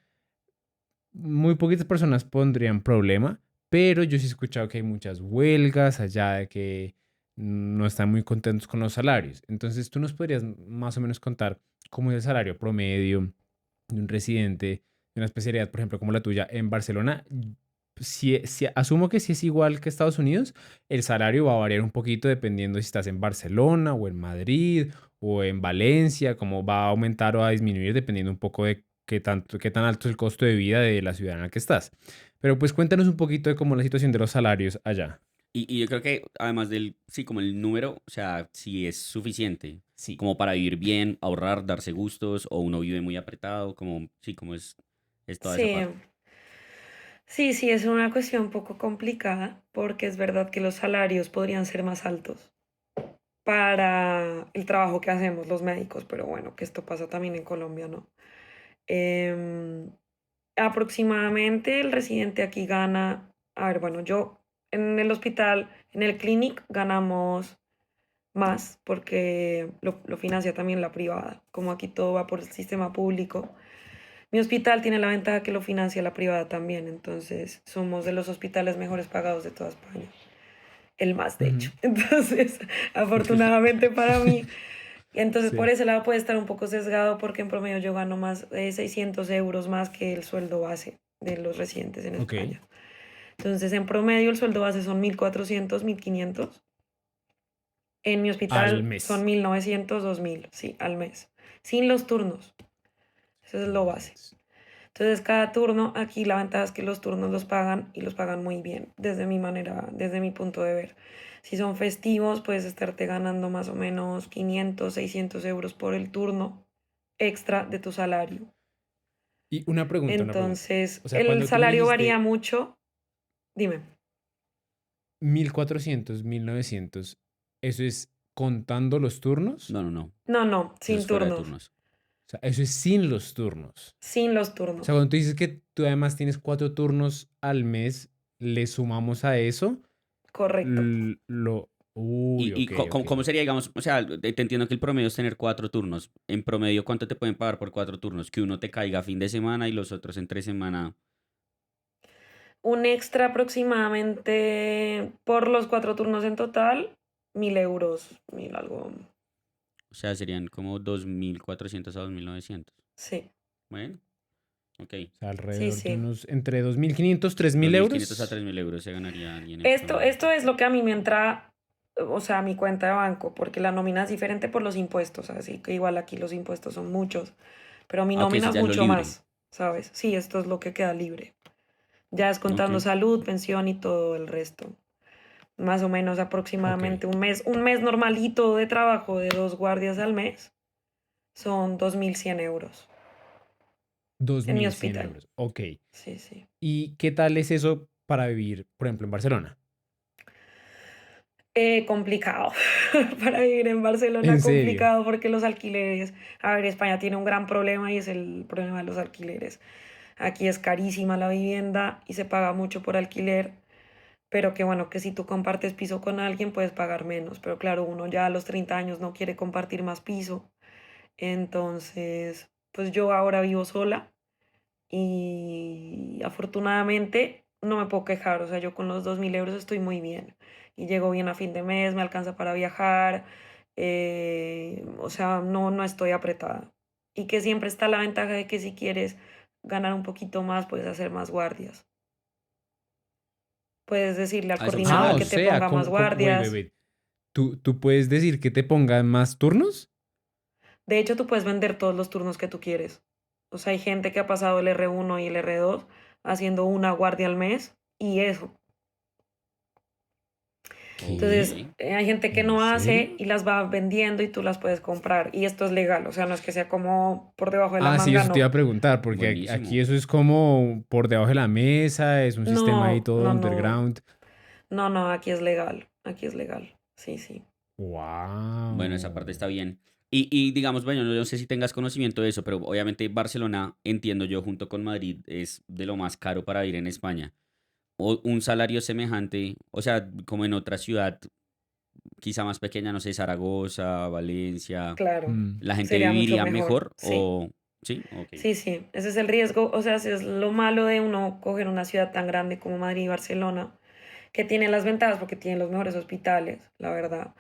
muy poquitas personas pondrían problema, pero yo sí he escuchado que hay muchas huelgas allá de que no están muy contentos con los salarios. Entonces, tú nos podrías más o menos contar cómo es el salario promedio de un residente de una especialidad, por ejemplo, como la tuya en Barcelona. Si asumo que si es igual que Estados Unidos, el salario va a variar un poquito dependiendo si estás en Barcelona o en Madrid o en Valencia, como va a aumentar o a disminuir dependiendo un poco de qué tan alto es el costo de vida de la ciudad en la que estás. Pero pues cuéntanos un poquito de cómo la situación de los salarios allá. Y yo creo que además del, sí, como el número, o sea, si es suficiente Sí. como para vivir bien, ahorrar, darse gustos, o uno vive muy apretado, como, sí, como es toda esa sí, parte. sí, es una cuestión un poco complicada porque es verdad que los salarios podrían ser más altos para el trabajo que hacemos los médicos, pero bueno, que esto pasa también en Colombia, ¿no? Em, Aproximadamente el residente aquí gana, a ver, bueno, yo en el hospital, en el clinic, ganamos más porque lo financia también la privada. Como aquí todo va por el sistema público, mi hospital tiene la ventaja que lo financia la privada también, entonces somos de los hospitales mejores pagados de toda España. El más, de hecho. Ujú. Entonces, afortunadamente para mí, entonces por Sí. ese lado puede estar un poco sesgado porque en promedio yo gano más de 600 euros más que el sueldo base de los residentes en Ok. España. Entonces, en promedio el sueldo base son 1.400 1.500. En mi Al hospital son mes. 1.900 2.000 sí, al mes. Sin los turnos. Eso es lo base. 1.900. Entonces, cada turno, aquí la ventaja es que los turnos los pagan y los pagan muy bien, desde mi manera, desde mi punto de ver. Si son festivos, puedes estarte ganando más o menos 500 600 euros por el turno extra de tu salario. Y una pregunta, una pregunta. Entonces, O sea, el cuando tú me salario varía dijiste mucho. Dime. 1.400 1.900, ¿eso es contando los turnos? No, no, no. No, no, Eso sin es fuera de turnos. turnos. O sea, eso es sin los turnos. Sin los O sea, turnos. cuando tú dices que tú además tienes 4 turnos al mes, le sumamos a eso Correcto. lo... Uy, ¿Y ok, ok. cómo sería, digamos, o sea, te entiendo que el promedio es tener 4 turnos. En promedio, ¿cuánto te pueden pagar por 4 turnos? Que uno te caiga fin de semana y los otros entre semana. Un extra aproximadamente por los 4 turnos en total, 1.000 euros, 1.000 algo. O sea, serían como 2.400 a 2.900. Sí, Bueno, ok. O sea, sí, alrededor de sí. unos entre 2.500 dos $3.000 mil quinientos a tres euros. mil euros se ganaría alguien en Esto, promedio. esto es lo que a mí me entra, o sea, a mi cuenta de banco, porque la nómina es diferente por los impuestos, así que igual aquí los impuestos son muchos, pero mi Ah, ok, nómina eso es ya es lo mucho libre. más, ¿sabes? Sí, esto es lo que queda libre. Ya es Ok. contando salud, pensión y todo el resto. Más o menos Ok, aproximadamente un mes normalito de trabajo de 2 guardias al mes son 2.100 euros dos en mi mil cien hospital. euros. Ok. Sí, sí. ¿Y qué tal es eso para vivir, por ejemplo, en Barcelona? Complicado. Para vivir en Barcelona, En serio. complicado porque los alquileres. A ver, España tiene un gran problema y es el problema de los alquileres. Aquí es carísima la vivienda y se paga mucho por alquiler, pero que bueno, que si tú compartes piso con alguien puedes pagar menos. Pero claro, uno ya a los 30 años no quiere compartir más piso. Entonces, pues yo ahora vivo sola y afortunadamente no me puedo quejar. O sea, yo con los 2.000 euros estoy muy bien. y llego bien a fin de mes, me alcanza para viajar, o sea, no estoy apretada. Y que siempre está la ventaja de que si quieres ganar un poquito más, puedes hacer más guardias. Puedes decirle al Ah, es Ah, coordinador o que opcional. te sea, ponga más wait, guardias. ¿Tú puedes decir que te pongan más turnos? De hecho, tú puedes vender todos los turnos que tú quieres. O sea, hay gente que ha pasado el R1 y el R2 haciendo una guardia al mes y eso. ¿Qué? Entonces, Ok. hay gente que ¿En no hace serio? y las va vendiendo y tú las puedes comprar. Y esto es legal, o sea, no es que sea como por debajo de la Ah, sí, manga, eso te iba a no. preguntar, porque aquí Buenísimo. eso es como por debajo de la mesa, es un sistema ahí No, todo no, no. underground. No, aquí es legal. Aquí es legal. Sí, sí. Bueno, esa parte Wow. está bien. Y digamos, bueno, no sé si tengas conocimiento de eso, pero obviamente Barcelona, entiendo yo, junto con Madrid, es de lo más caro para vivir en España. O un salario semejante, o sea, como en otra ciudad, quizá más pequeña, no sé, Zaragoza, Valencia, Claro. ¿la gente Sería mucho viviría mejor. mejor Sí. o...? Sí, ok. Sí, sí. Ese es el riesgo. O sea, ese es lo malo de uno coger una ciudad tan grande como Madrid y Barcelona, que tiene las ventajas porque tiene los mejores hospitales, la verdad.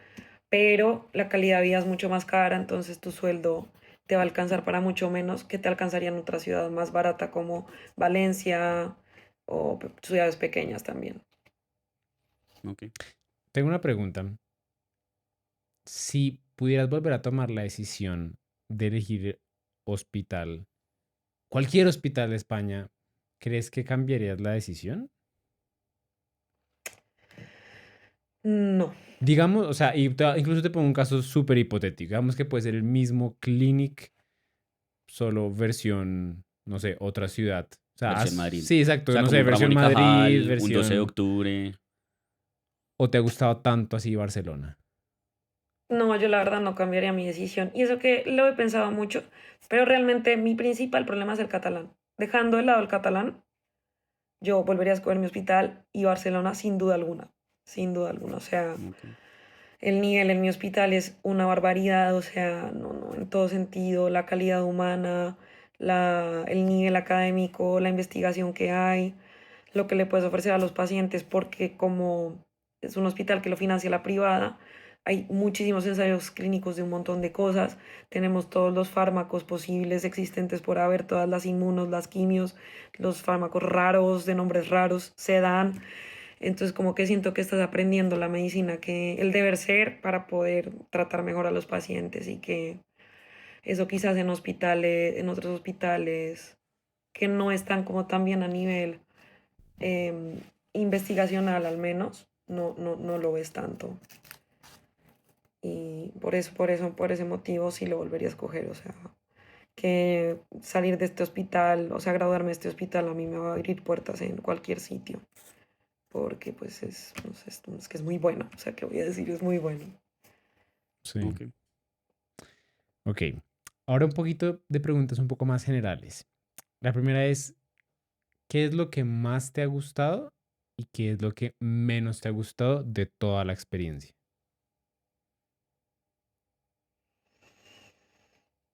Pero la calidad de vida es mucho más cara, entonces tu sueldo te va a alcanzar para mucho menos que te alcanzaría en otra ciudad más barata como Valencia o ciudades pequeñas también. Ok. Tengo una pregunta. Si pudieras volver a tomar la decisión de elegir hospital, cualquier hospital de España, ¿crees que cambiarías la decisión? No, Digamos, o sea, incluso te pongo un caso súper hipotético. Digamos que puede ser el mismo clinic, solo versión, no sé, otra ciudad. O sea, Versión Madrid. sí, O exacto, sea, no como sé, un Ramón versión y Madrid, Cajal, un 12 de versión... octubre. ¿O te ha gustado tanto así Barcelona? no, yo la verdad no cambiaría mi decisión. Y eso que lo he pensado mucho, pero realmente mi principal problema es el catalán. Dejando de lado el catalán, yo volvería a escoger mi hospital y Barcelona sin duda alguna, sin duda alguna. O sea, Ok. el nivel en mi hospital es una barbaridad, o sea, no, en todo sentido, la calidad humana, el nivel académico, la investigación que hay, lo que le puedes ofrecer a los pacientes, porque como es un hospital que lo financia la privada, hay muchísimos ensayos clínicos de un montón de cosas, tenemos todos los fármacos posibles, existentes por haber, todas las inmunos, las quimios, los fármacos raros, de nombres raros, se dan. Entonces, como que siento que estás aprendiendo la medicina, que el deber ser para poder tratar mejor a los pacientes y que eso quizás en hospitales, en otros hospitales que no están como tan bien a nivel em, investigacional al menos, no lo ves tanto. Y por ese motivo sí lo volvería a escoger, o sea, que salir de este hospital, o sea, graduarme de este hospital a mí me va a abrir puertas en cualquier sitio. Porque pues es, no sé, es que es muy bueno, o sea, que voy a decir, es muy bueno. Sí. Ok. Ok. Ahora un poquito de preguntas un poco más generales. La primera es, ¿qué es lo que más te ha gustado y qué es lo que menos te ha gustado de toda la experiencia?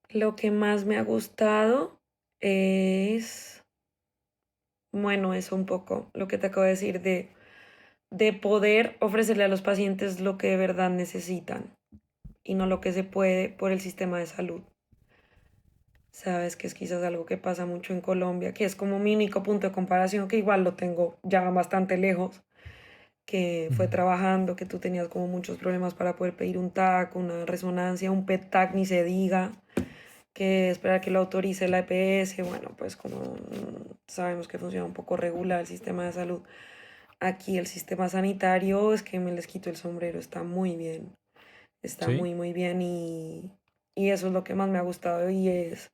Lo que más me ha gustado es, bueno, eso un poco, lo que te acabo de decir, de poder ofrecerle a los pacientes lo que de verdad necesitan y no lo que se puede por el sistema de salud. Sabes que es quizás algo que pasa mucho en Colombia, que es como mi único punto de comparación, que igual lo tengo ya bastante lejos, que fue Ujú. trabajando, que tú tenías como muchos problemas para poder pedir un TAC, una resonancia, un PET-TAC, ni se diga, que esperar que lo autorice la EPS, bueno, pues como sabemos que funciona un poco regular el sistema de salud, aquí el sistema sanitario es que me les quito el sombrero, está Sí. muy bien y eso es lo que más me ha gustado y es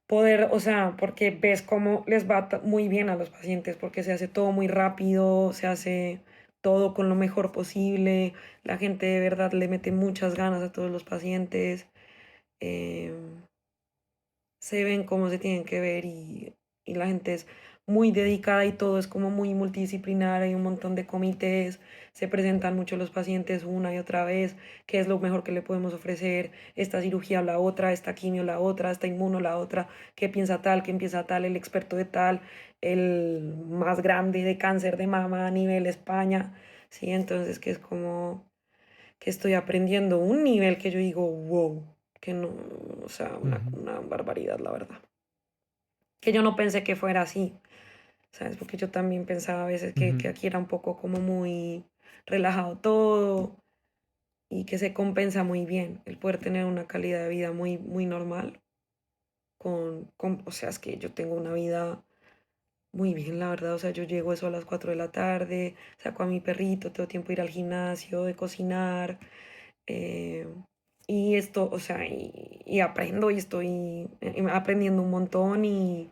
poder, o sea, porque ves cómo les va muy bien a los pacientes, porque se hace todo muy rápido, se hace todo con lo mejor posible, la gente de verdad le mete muchas ganas a todos los pacientes, em, se ven cómo se tienen que ver y la gente es muy dedicada y todo es como muy multidisciplinar, hay un montón de comités, se presentan mucho los pacientes una y otra vez, qué es lo mejor que le podemos ofrecer, esta cirugía la otra, esta quimio la otra, esta inmuno la otra, qué piensa tal, qué piensa tal, el experto de tal, el más grande de cáncer de mama a nivel España. Sí, entonces que es como que estoy aprendiendo un nivel que yo digo, wow, que no, o sea, Ujú, una barbaridad, la verdad. Que yo no pensé que fuera así, ¿sabes? Porque yo también pensaba a veces que ujú. aquí era un poco como muy relajado todo y que se compensa muy bien el poder tener una calidad de vida muy, muy normal o sea, es que yo tengo una vida muy bien, la verdad, o sea, yo llego eso a las 4 de la tarde, saco a mi perrito, tengo tiempo de ir al gimnasio, de cocinar, eh, y esto, o sea, y aprendo y estoy aprendiendo un montón y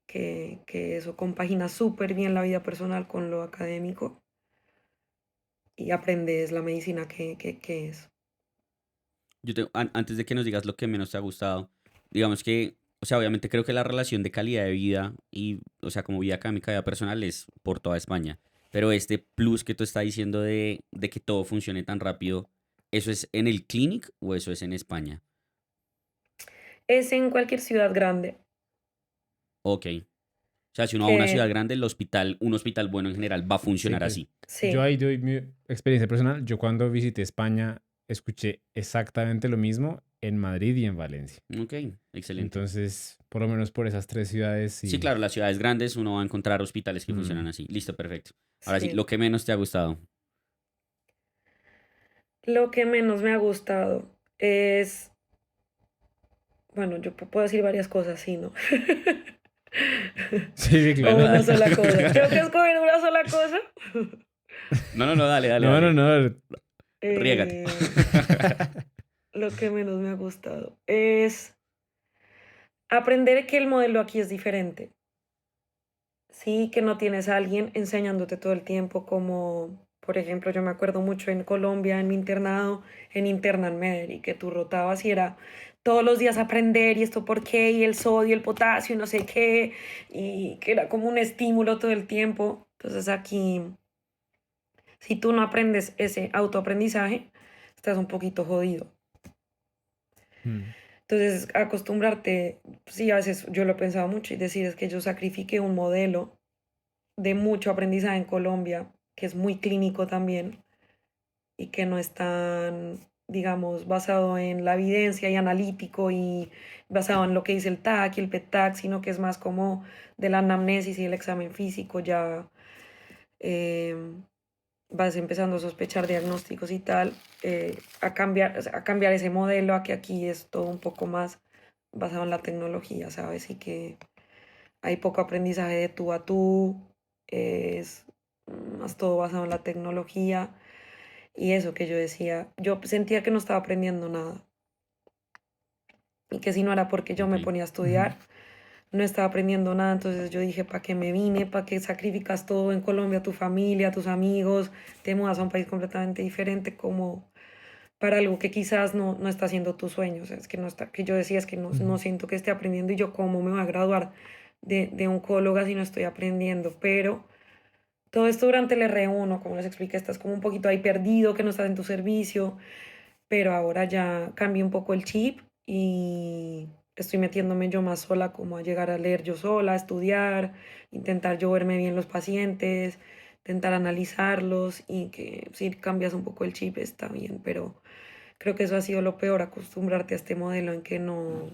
que eso compagina súper bien la vida personal con lo académico y aprendes la medicina que es. Antes de que nos digas lo que menos te ha gustado, digamos que, o sea, obviamente creo que la relación de calidad de vida y, o sea, como vida académica, vida personal es por toda España. Pero este plus que tú estás diciendo de que todo funcione tan rápido, ¿eso es en el clinic o eso es en España? Es en cualquier ciudad grande, Ok. O sea, si uno va a una ciudad que grande, un hospital bueno en general va a Sí, funcionar pues así. yo sí, ahí doy mi experiencia personal. Yo cuando visité España escuché exactamente lo mismo en Madrid y en Valencia. Ok, excelente. Entonces, por lo menos por esas tres ciudades, Sí, sí. claro, las ciudades grandes uno va a encontrar hospitales que funcionan Mm. así. Listo, perfecto. Ahora sí, sí. lo que menos te ha gustado. Lo que menos me ha gustado es, bueno, yo puedo decir varias cosas, sí, ¿no? Sí, sí, O claro. una sola cosa. Tengo que escoger una sola cosa. No, no, no, dale, dale, No, no, dale. no. Riégate. Eh, lo que menos me ha gustado es aprender que el modelo aquí es diferente. Sí, que no tienes a alguien enseñándote todo el tiempo, como por ejemplo, yo me acuerdo mucho en Colombia, en mi internado, en Internal Med, y que tú rotabas y era todos los días aprender y esto por qué, y el sodio, el potasio, y no sé qué, y que era como un estímulo todo el tiempo. Entonces aquí, si tú no aprendes ese autoaprendizaje, estás un poquito jodido. Mm, Entonces, acostumbrarte, sí, a veces yo lo he pensado mucho y decir es que yo sacrifiqué un modelo de mucho aprendizaje en Colombia, que es muy clínico también y que no es tan, digamos, basado en la evidencia y analítico y basado en lo que dice el TAC y el PET-TAC, sino que es más como de la anamnesis y el examen físico, ya eh, vas empezando a sospechar diagnósticos y tal, a cambiar, o sea, a cambiar ese modelo a que aquí es todo un poco más basado en la tecnología, ¿sabes? Y que hay poco aprendizaje de tú a tú, es más todo basado en la tecnología y eso que yo decía, yo sentía que no estaba aprendiendo nada y que si no era porque yo Ok. me ponía a ujú. estudiar, no estaba aprendiendo nada, entonces yo dije, ¿para qué me vine? ¿Para qué sacrificas todo en Colombia, tu familia, tus amigos? Te mudas a un país completamente diferente como para algo que quizás no está siendo tu sueño, o sea, es que no está, que yo decía es que no Ujú. siento que esté aprendiendo y yo cómo me voy a graduar de oncóloga si no estoy aprendiendo, pero todo esto durante el R1, como les expliqué, estás como un poquito ahí perdido, que no estás en tu servicio, pero ahora ya cambié un poco el chip y estoy metiéndome yo más sola, como a llegar a leer yo sola, a estudiar, intentar yo verme bien los pacientes, intentar analizarlos y que si cambias un poco el chip está bien, pero creo que eso ha sido lo peor, acostumbrarte a este modelo en que no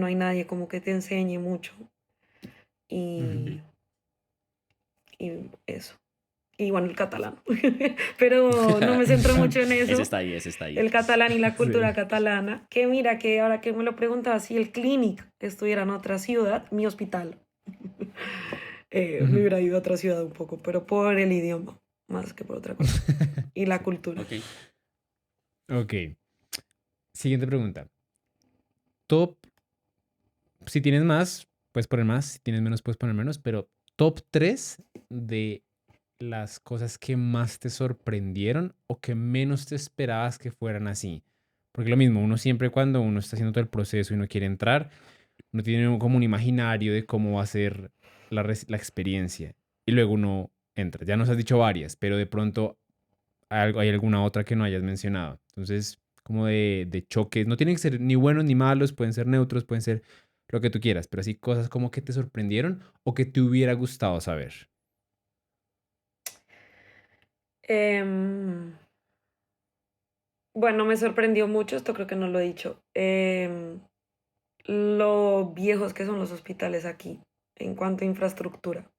hay nadie como que te enseñe mucho Ujú. y, y eso. Y bueno, el catalán. Pero no me centro mucho en Ese eso. está ahí, ese está ahí. El catalán y la cultura Sí. catalana. Que mira, que ahora que me lo preguntas, si el clinic estuviera en otra ciudad, mi hospital, me Ujú. hubiera ido a otra ciudad un poco, pero por el idioma, más que por otra cosa. Y la Sí. cultura. Ok. Ok. Siguiente pregunta. Top, si tienes más, puedes poner más. Si tienes menos, puedes poner menos. Pero top 3 de las cosas que más te sorprendieron o que menos te esperabas que fueran así. Porque lo mismo, uno siempre cuando uno está haciendo todo el proceso y uno quiere entrar, uno tiene como un imaginario de cómo va a ser la experiencia. Y luego uno entra. Ya nos has dicho varias, pero de pronto hay alguna otra que no hayas mencionado. Entonces, como de choques, no tienen que ser ni buenos ni malos, pueden ser neutros, pueden ser lo que tú quieras, pero así cosas como que te sorprendieron o que te hubiera gustado saber. Em, bueno, me sorprendió mucho, esto creo que no lo he dicho, lo viejos que son los hospitales aquí en cuanto a infraestructura.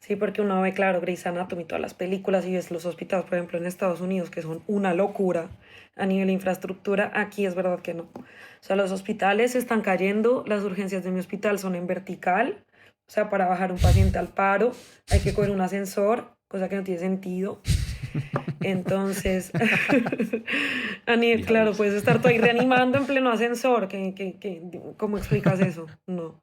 Sí, porque uno ve, claro, Grey's Anatomy, todas las películas y ves los hospitales, por ejemplo, en Estados Unidos, que son una locura a nivel de infraestructura. Aquí es verdad que no. O sea, los hospitales se están cayendo, las urgencias de mi hospital son en vertical. O sea, para bajar un paciente al paro hay que coger un ascensor, cosa que no tiene sentido. Entonces, a nivel, claro, Diablos. puedes estar tú ahí reanimando en pleno ascensor. ¿Cómo explicas eso? No.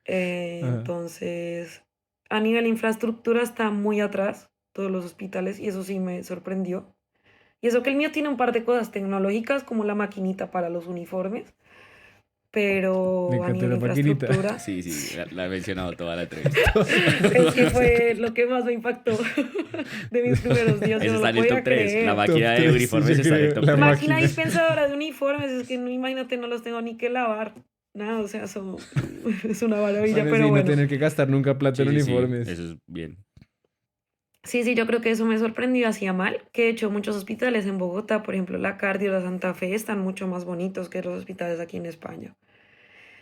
Ajá. Entonces, a nivel infraestructura está muy atrás todos los hospitales y eso sí me sorprendió. Y eso que el mío tiene un par de cosas tecnológicas como la maquinita para los uniformes, Me pero a encanta nivel la maquinita. infraestructura, Sí, sí, la he mencionado toda la entrevista. es que fue lo que más me impactó de mis primeros días. Yo Ese no está lo en el top podía 3. La creer. Top máquina de 3, sí, uniformes yo está en el creo. top La 3. Máquina máquina. dispensadora de uniformes, es que no, imagínate, no los tengo ni que lavar. Nada, o sea, es una maravilla, Bueno, pero sí, no bueno. tener que gastar nunca plata Sí, en sí, sí, uniformes. eso es bien. Sí, sí, yo creo que eso me sorprendió hacía mal, que de hecho muchos hospitales en Bogotá, por ejemplo, la Cardio, la Santa Fe, están mucho más bonitos que los hospitales aquí en España,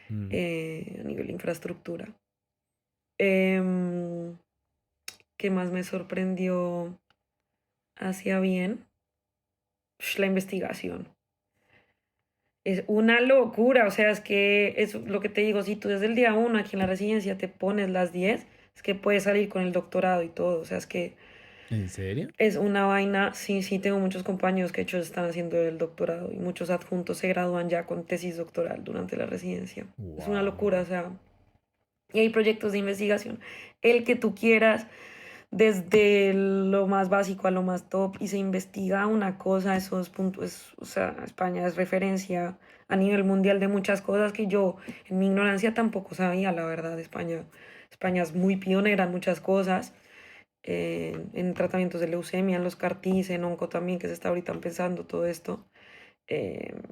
Mm. a nivel de infraestructura. Em, ¿Qué más me sorprendió hacia bien? La investigación. Es una locura, o sea, es que es lo que te digo, si tú desde el día uno aquí en la residencia te pones las 10, es que puedes salir con el doctorado y todo, o sea, es que ¿En serio? es una vaina, sí, sí, tengo muchos compañeros que de hecho están haciendo el doctorado y muchos adjuntos se gradúan ya con tesis doctoral durante la residencia. Es una locura, o Wow. sea, y hay proyectos de investigación, el que tú quieras, desde lo más básico a lo más top, y se investiga una cosa, esos puntos, o sea, España es referencia a nivel mundial de muchas cosas que yo en mi ignorancia tampoco sabía, la verdad, España es muy pionera en muchas cosas en tratamientos de leucemia, en los CAR-Ts, en onco también, que se está ahorita empezando todo esto.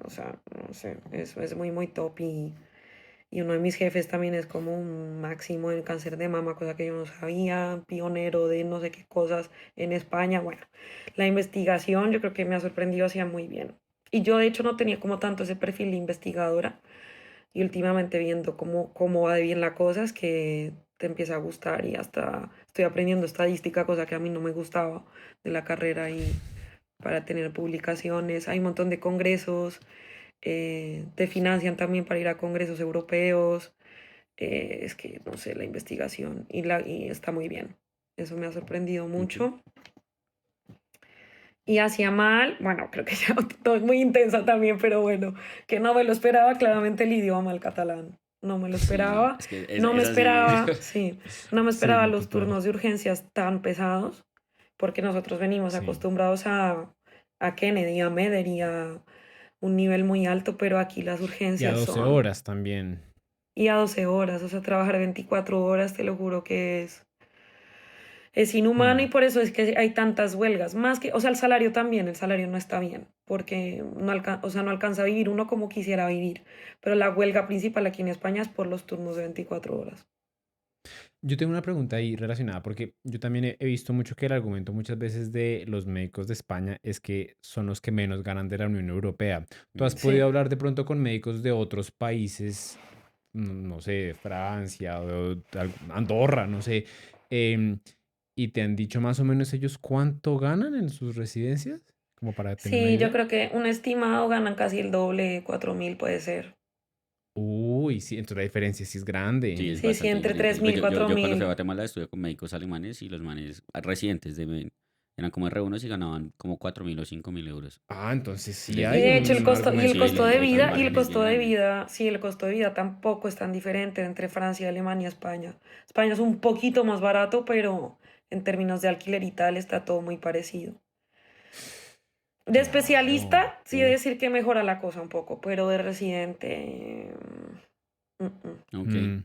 O sea, no sé, es muy, muy top y uno de mis jefes también es como un máximo en cáncer de mama, cosa que yo no sabía, pionero de no sé qué cosas en España. Bueno, la investigación yo creo que me ha sorprendido hacía muy bien. Y yo de hecho no tenía como tanto ese perfil de investigadora y últimamente viendo cómo va de bien la cosa es que te empieza a gustar y hasta estoy aprendiendo estadística, cosa que a mí no me gustaba de la carrera y para tener publicaciones. Hay un montón de congresos, te financian también para ir a congresos europeos. Es que, no sé, la investigación y está muy bien. Eso me ha sorprendido Ok. mucho. Y hacía mal, bueno, creo que ya todo es muy intensa también, pero bueno, que no me lo esperaba claramente el idioma, el catalán. No me lo Sí, esperaba. es que No me es así. esperaba, sí, no me esperaba Sí, los total. turnos de urgencias tan pesados, porque nosotros venimos Sí. acostumbrados a Kennedy, a Meder y a un nivel muy alto, pero aquí las Y a urgencias 12 son, horas también. y a 12 horas, o sea, trabajar 24 horas, te lo juro que es inhumano y Mm. por eso es que hay tantas huelgas. Más que, o sea, el salario también, el salario no está bien, porque o sea, no alcanza a vivir uno como quisiera vivir. Pero la huelga principal aquí en España es por los turnos de 24 horas. Yo tengo una pregunta ahí relacionada porque yo también he visto mucho que el argumento muchas veces de los médicos de España es que son los que menos ganan de la Unión Europea. ¿Tú has Mm. podido Sí. hablar de pronto con médicos de otros países, no sé, de Francia o de Andorra, no sé, em, y te han dicho más o menos ellos cuánto ganan en sus residencias? Como para tener una Sí, yo idea. creo que un estimado ganan casi el doble, 4.000 puede ser. Uy, sí, entonces la diferencia sí es grande. Sí, es Sí, sí, bastante entre diferente. 3.000, cuatro Yo cuando fui a mil Guatemala estuve con médicos alemanes y los manes residentes eran como R1 y ganaban como 4.000 o 5.000 euros. Ah, entonces sí Y hay de hecho un el Sí, argumento costo el, de el, el vida, y el margen es bien costo de grande. vida, sí, el costo de vida tampoco es tan diferente entre Francia, Alemania y España. España es un poquito más barato, pero en términos de alquiler y tal está todo muy parecido. De Claro. especialista, sí he de Uf. decir que mejora la cosa un poco, pero de residente, mm. Ok. Mm.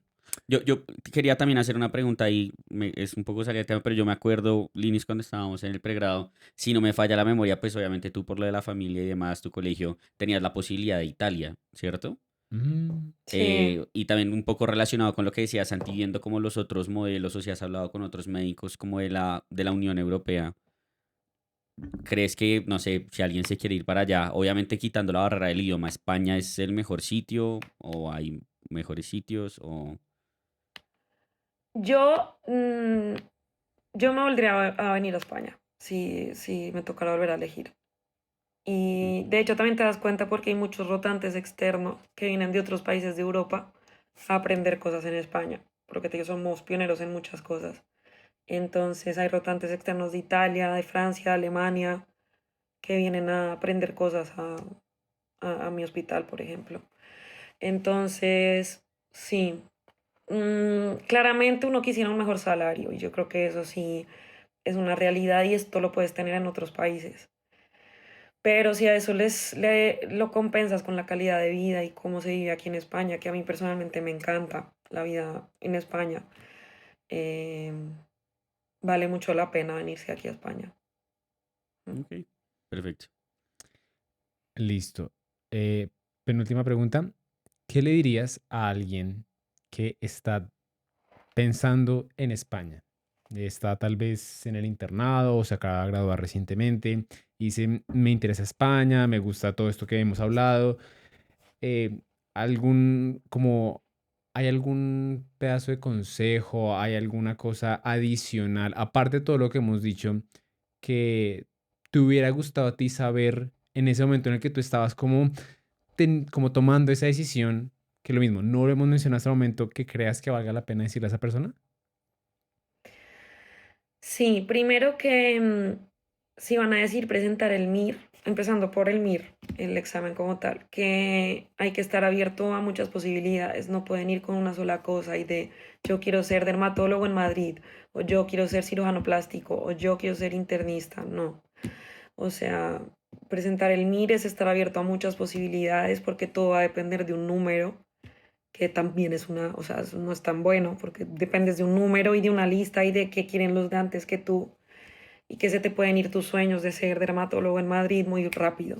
Yo quería también hacer una pregunta y es un poco salir del tema, pero yo me acuerdo, Linis, cuando estábamos en el pregrado, si no me falla la memoria, pues obviamente tú por lo de la familia y demás, tu colegio, tenías la posibilidad de Italia, ¿cierto? Mm. Sí. Y también un poco relacionado con lo que decías, Santi, viendo como los otros modelos o si has hablado con otros médicos como de la Unión Europea. ¿crees que, no sé, si alguien se quiere ir para allá, obviamente quitando la barrera del idioma, España es el mejor sitio o hay mejores sitios o... Yo, yo me volvería a venir a España, si me tocara volver a elegir. Y de hecho también te das cuenta porque hay muchos rotantes externos que vienen de otros países de Europa a aprender cosas en España, porque te digo, somos pioneros en muchas cosas. Entonces hay rotantes externos de Italia, de Francia, de Alemania, que vienen a aprender cosas a mi hospital, por ejemplo. Entonces, sí, claramente uno quisiera un mejor salario y yo creo que eso sí es una realidad y esto lo puedes tener en otros países. Pero si a eso lo compensas con la calidad de vida y cómo se vive aquí en España, que a mí personalmente me encanta la vida en España, eh, vale mucho la pena venirse aquí a España. Mm. Ok, perfecto. Listo. Penúltima pregunta. ¿Qué le dirías a alguien que está pensando en España? Está tal vez en el internado o se acaba de graduar recientemente y dice, me interesa España, me gusta todo esto que hemos hablado. eh, ¿Hay algún pedazo de consejo, hay alguna cosa adicional, aparte de todo lo que hemos dicho, que te hubiera gustado a ti saber en ese momento en el que tú estabas como tomando esa decisión, que lo mismo, no lo hemos mencionado hasta el momento, que creas que valga la pena decirle a esa persona? Sí, primero que si van a decir presentar el MIR, empezando por el MIR, el examen como tal, que hay que estar abierto a muchas posibilidades, no pueden ir con una sola cosa y de yo quiero ser dermatólogo en Madrid, o yo quiero ser cirujano plástico, o yo quiero ser internista, no. O sea, presentar el MIR es estar abierto a muchas posibilidades porque todo va a depender de un número que también es una, o sea, eso no es tan bueno porque dependes de un número y de una lista y de qué quieren los de antes que tú y que se te pueden ir tus sueños de ser dermatólogo en Madrid muy rápido.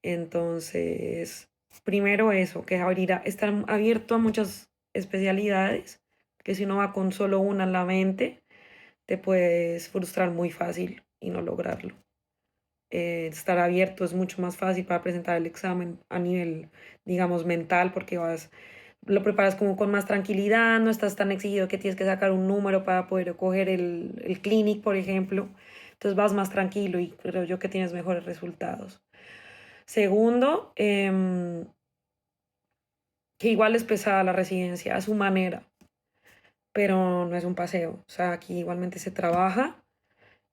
Entonces, primero eso, que estar abierto a muchas especialidades, que si uno va con solo una en la mente, te puedes frustrar muy fácil y no lograrlo. Estar abierto es mucho más fácil para presentar el examen a nivel, digamos, mental, porque lo preparas como con más tranquilidad, no estás tan exigido que tienes que sacar un número para poder coger el clinic, por ejemplo. Entonces vas más tranquilo y creo yo que tienes mejores resultados. Segundo, que igual es pesada la residencia a su manera, pero no es un paseo. O sea, aquí igualmente se trabaja,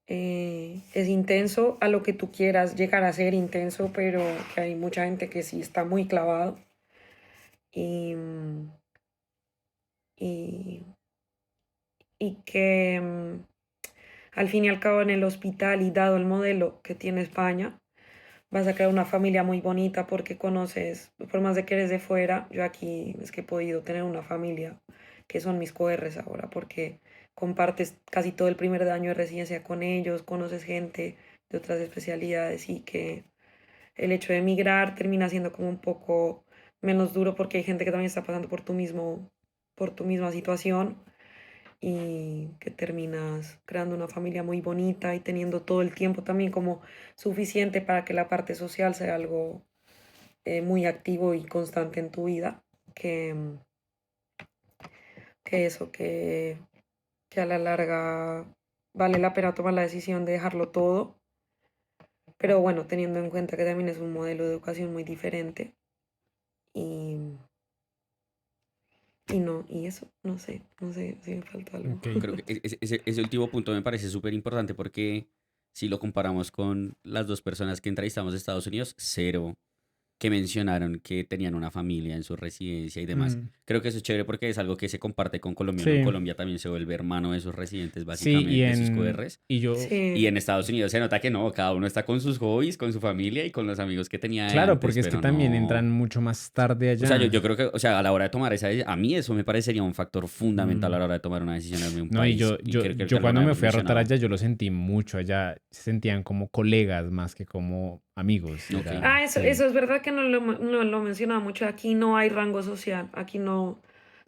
es intenso a lo que tú quieras llegar a ser intenso, pero que hay mucha gente que sí está muy clavado. Y, y, y que al fin y al cabo en el hospital y dado el modelo que tiene España, vas a crear una familia muy bonita porque conoces, por más de que eres de fuera, yo aquí es que he podido tener una familia que son mis coRs ahora porque compartes casi todo el primer año de residencia con ellos, conoces gente de otras especialidades y que el hecho de emigrar termina siendo como un poco menos duro porque hay gente que también está pasando por tu misma situación y que terminas creando una familia muy bonita y teniendo todo el tiempo también como suficiente para que la parte social sea algo muy activo y constante en tu vida, que, que eso, que a la larga vale la pena tomar la decisión de dejarlo todo, pero bueno, teniendo en cuenta que también es un modelo de educación muy diferente y, y no, y eso, no sé si me falta algo. Ok. Creo que ese último punto me parece súper importante porque si lo comparamos con las dos personas que entrevistamos de Estados Unidos, cero que mencionaron que tenían una familia en su residencia y demás. Mm, Creo que eso es chévere porque es algo que se comparte con Colombia, ¿no? sí, Colombia también se vuelve hermano de sus residentes, sí, básicamente, de sus QRs. y yo, Y Sí. en Estados Unidos se nota que no, cada uno está con sus hobbies, con su familia y con los amigos que tenía de claro, antes, porque es que pero también no... entran mucho más tarde O sea, yo, allá. yo creo que, o sea, a la hora de tomar a mí eso me parecería un factor fundamental a Mm. la hora de tomar una decisión en un No, y país yo, y yo, creo que yo algo no cuando me habíamos fui a rotar mencionado. allá, yo lo sentí mucho allá. Se sentían como colegas más que como amigos. Ok. Ah, Era, eso sí. es verdad que no lo mencionaba mucho. Aquí no hay rango social. Aquí no,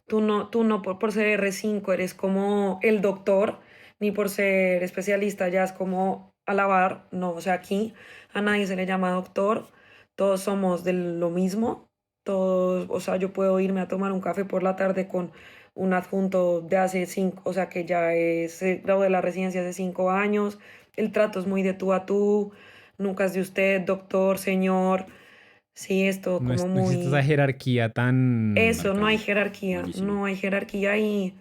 tú no por ser R5 eres como el doctor, ni por ser especialista ya es como alabar, no, o sea, aquí a nadie se le llama doctor, todos somos de lo mismo, todos, o sea, yo puedo irme a tomar un café por la tarde con un adjunto de hace 5, o sea, que ya se graduó de la residencia hace 5 años, el trato es muy de tú a tú, nunca es de usted, doctor, señor, sí, esto No, como no existe esa muy... jerarquía tan... Eso, no hay Marcada. jerarquía, Buenísimo. no hay jerarquía y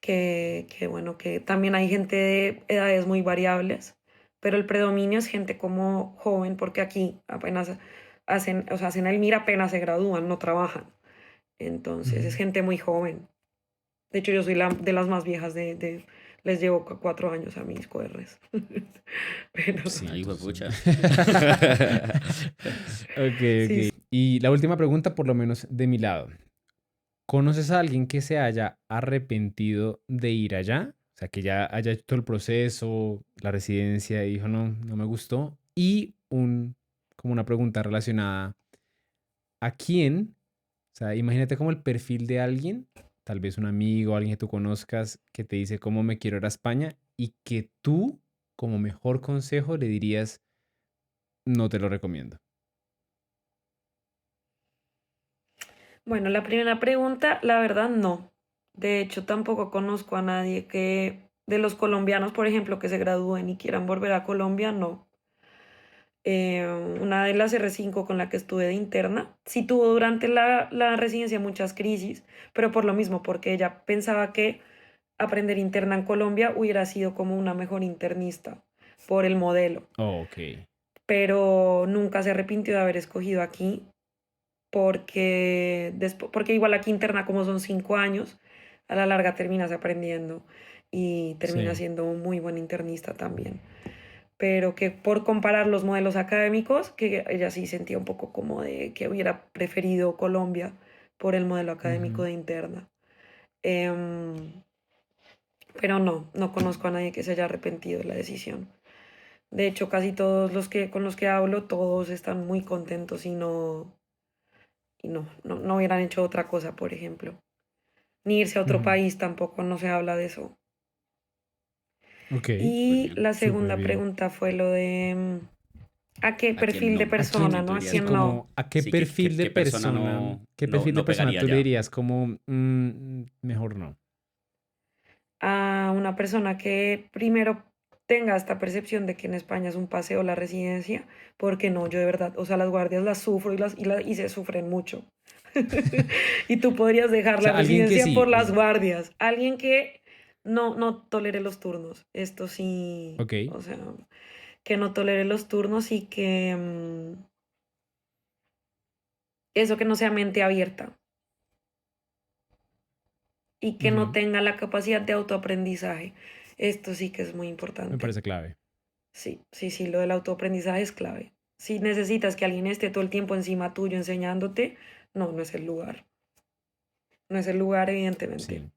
que bueno, que también hay gente de edades muy variables, pero el predominio es gente como joven, porque aquí apenas hacen, o sea, hacen el MIR apenas se gradúan, no trabajan. Entonces es Ujú. gente muy joven. De hecho, yo soy de las más viejas les llevo 4 años a mis QRs. Pero Sí, Ahí fue entonces... pucha. Ok, sí, ok. Y la última pregunta, por lo menos de mi lado. ¿Conoces a alguien que se haya arrepentido de ir allá? O sea, que ya haya hecho todo el proceso, la residencia y dijo, no, no me gustó. Y como una pregunta relacionada, ¿a quién? O sea, imagínate como el perfil de alguien, tal vez un amigo, alguien que tú conozcas, que te dice cómo me quiero ir a España y que tú, como mejor consejo, le dirías, no te lo recomiendo. bueno, la primera pregunta, la verdad, no. De hecho, tampoco conozco a nadie de los colombianos, por ejemplo, que se gradúen y quieran volver a Colombia, no. Una de las R5 con la que estuve de interna, sí tuvo durante la residencia muchas crisis, pero por lo mismo, porque ella pensaba que aprender interna en Colombia hubiera sido como una mejor internista por el modelo, Oh, ok. pero nunca se arrepintió de haber escogido aquí porque, porque igual aquí interna como son 5 años, a la larga terminas aprendiendo y terminas Sí. siendo un muy buen internista también. Pero que por comparar los modelos académicos, que ella sí sentía un poco como de que hubiera preferido Colombia por el modelo académico Ujú. de interna. Em, pero no, no conozco a nadie que se haya arrepentido de la decisión. De hecho, casi todos los que con los que hablo, todos están muy contentos y no hubieran hecho otra cosa, por ejemplo. Ni irse a otro Ujú. país tampoco, no se habla de eso. Ok, Súper Y bien. la súper segunda bien. pregunta fue lo de a qué ¿A quién perfil de no? ¿A ¿A persona, quién ¿no? tú A dirías sí, quién como, no. como, ¿a qué sí, perfil de qué persona persona, no, qué no, perfil de no persona pegaría tú le ya? dirías como, mejor no? A una persona que primero tenga esta percepción de que en España es un paseo la residencia, porque no, yo de verdad, o sea, las guardias las sufro y se sufren mucho. Y tú podrías dejar O la sea, alguien que residencia sí, por las guardias. Alguien que no tolere los turnos. Esto sí, ok. o sea, que no tolere los turnos y que eso que no sea mente abierta y que no Ujú. tenga la capacidad de autoaprendizaje. Esto sí que es muy Me importante. parece clave. Sí, sí, sí, lo del autoaprendizaje es clave. Si necesitas que alguien esté todo el tiempo encima tuyo enseñándote, no, no es el lugar. No es el lugar, evidentemente. Sí.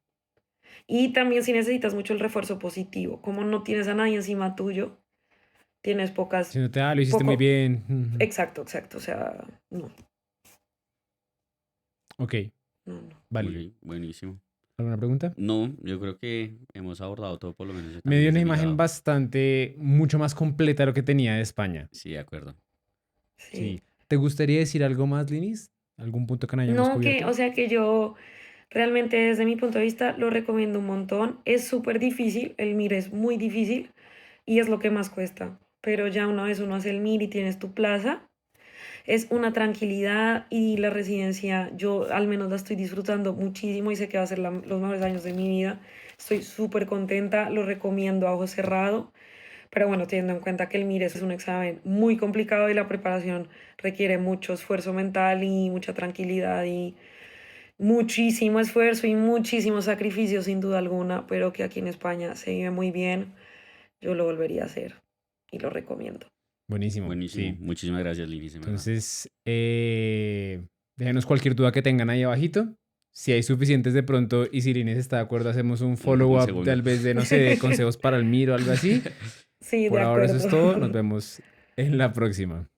Y también si necesitas mucho el refuerzo positivo, como no tienes a nadie encima tuyo, tienes Si no te da, lo hiciste muy poco, bien. Ujú. exacto, exacto, o sea, no, Ok, no, no. válido. Ok, buenísimo. ¿Alguna pregunta? No, yo creo que hemos abordado todo, por lo menos yo Me también dio una desde mi imagen lado. bastante, mucho más completa de lo que tenía de España. Sí, de acuerdo. Sí. Sí. ¿Te gustaría decir algo más, Linis? ¿Algún punto que no hayamos No, que, cubierto? o sea que yo realmente desde mi punto de vista lo recomiendo un montón. Es súper difícil, el MIR es muy difícil y es lo que más cuesta. Pero ya una vez uno hace el MIR y tienes tu plaza, es una tranquilidad y la residencia, yo al menos la estoy disfrutando muchísimo y sé que va a ser los mejores años de mi vida. Estoy súper contenta, lo recomiendo a ojo cerrado. Pero bueno, teniendo en cuenta que el MIR es un examen muy complicado y la preparación requiere mucho esfuerzo mental y mucha tranquilidad y muchísimo esfuerzo y muchísimo sacrificio sin duda alguna, pero que aquí en España se vive muy bien. Yo lo volvería a hacer y lo recomiendo. Buenísimo, Buenísimo. sí. Muchísimas gracias, Liris, en verdad. Entonces, déjenos cualquier duda que tengan ahí abajito. Si hay suficientes de pronto y si Linis está de acuerdo, hacemos un Un follow-up segundo. tal vez de, no sé, de consejos para el MIR o algo así. Sí, de Por ahora eso acuerdo. es todo. Nos vemos en la próxima.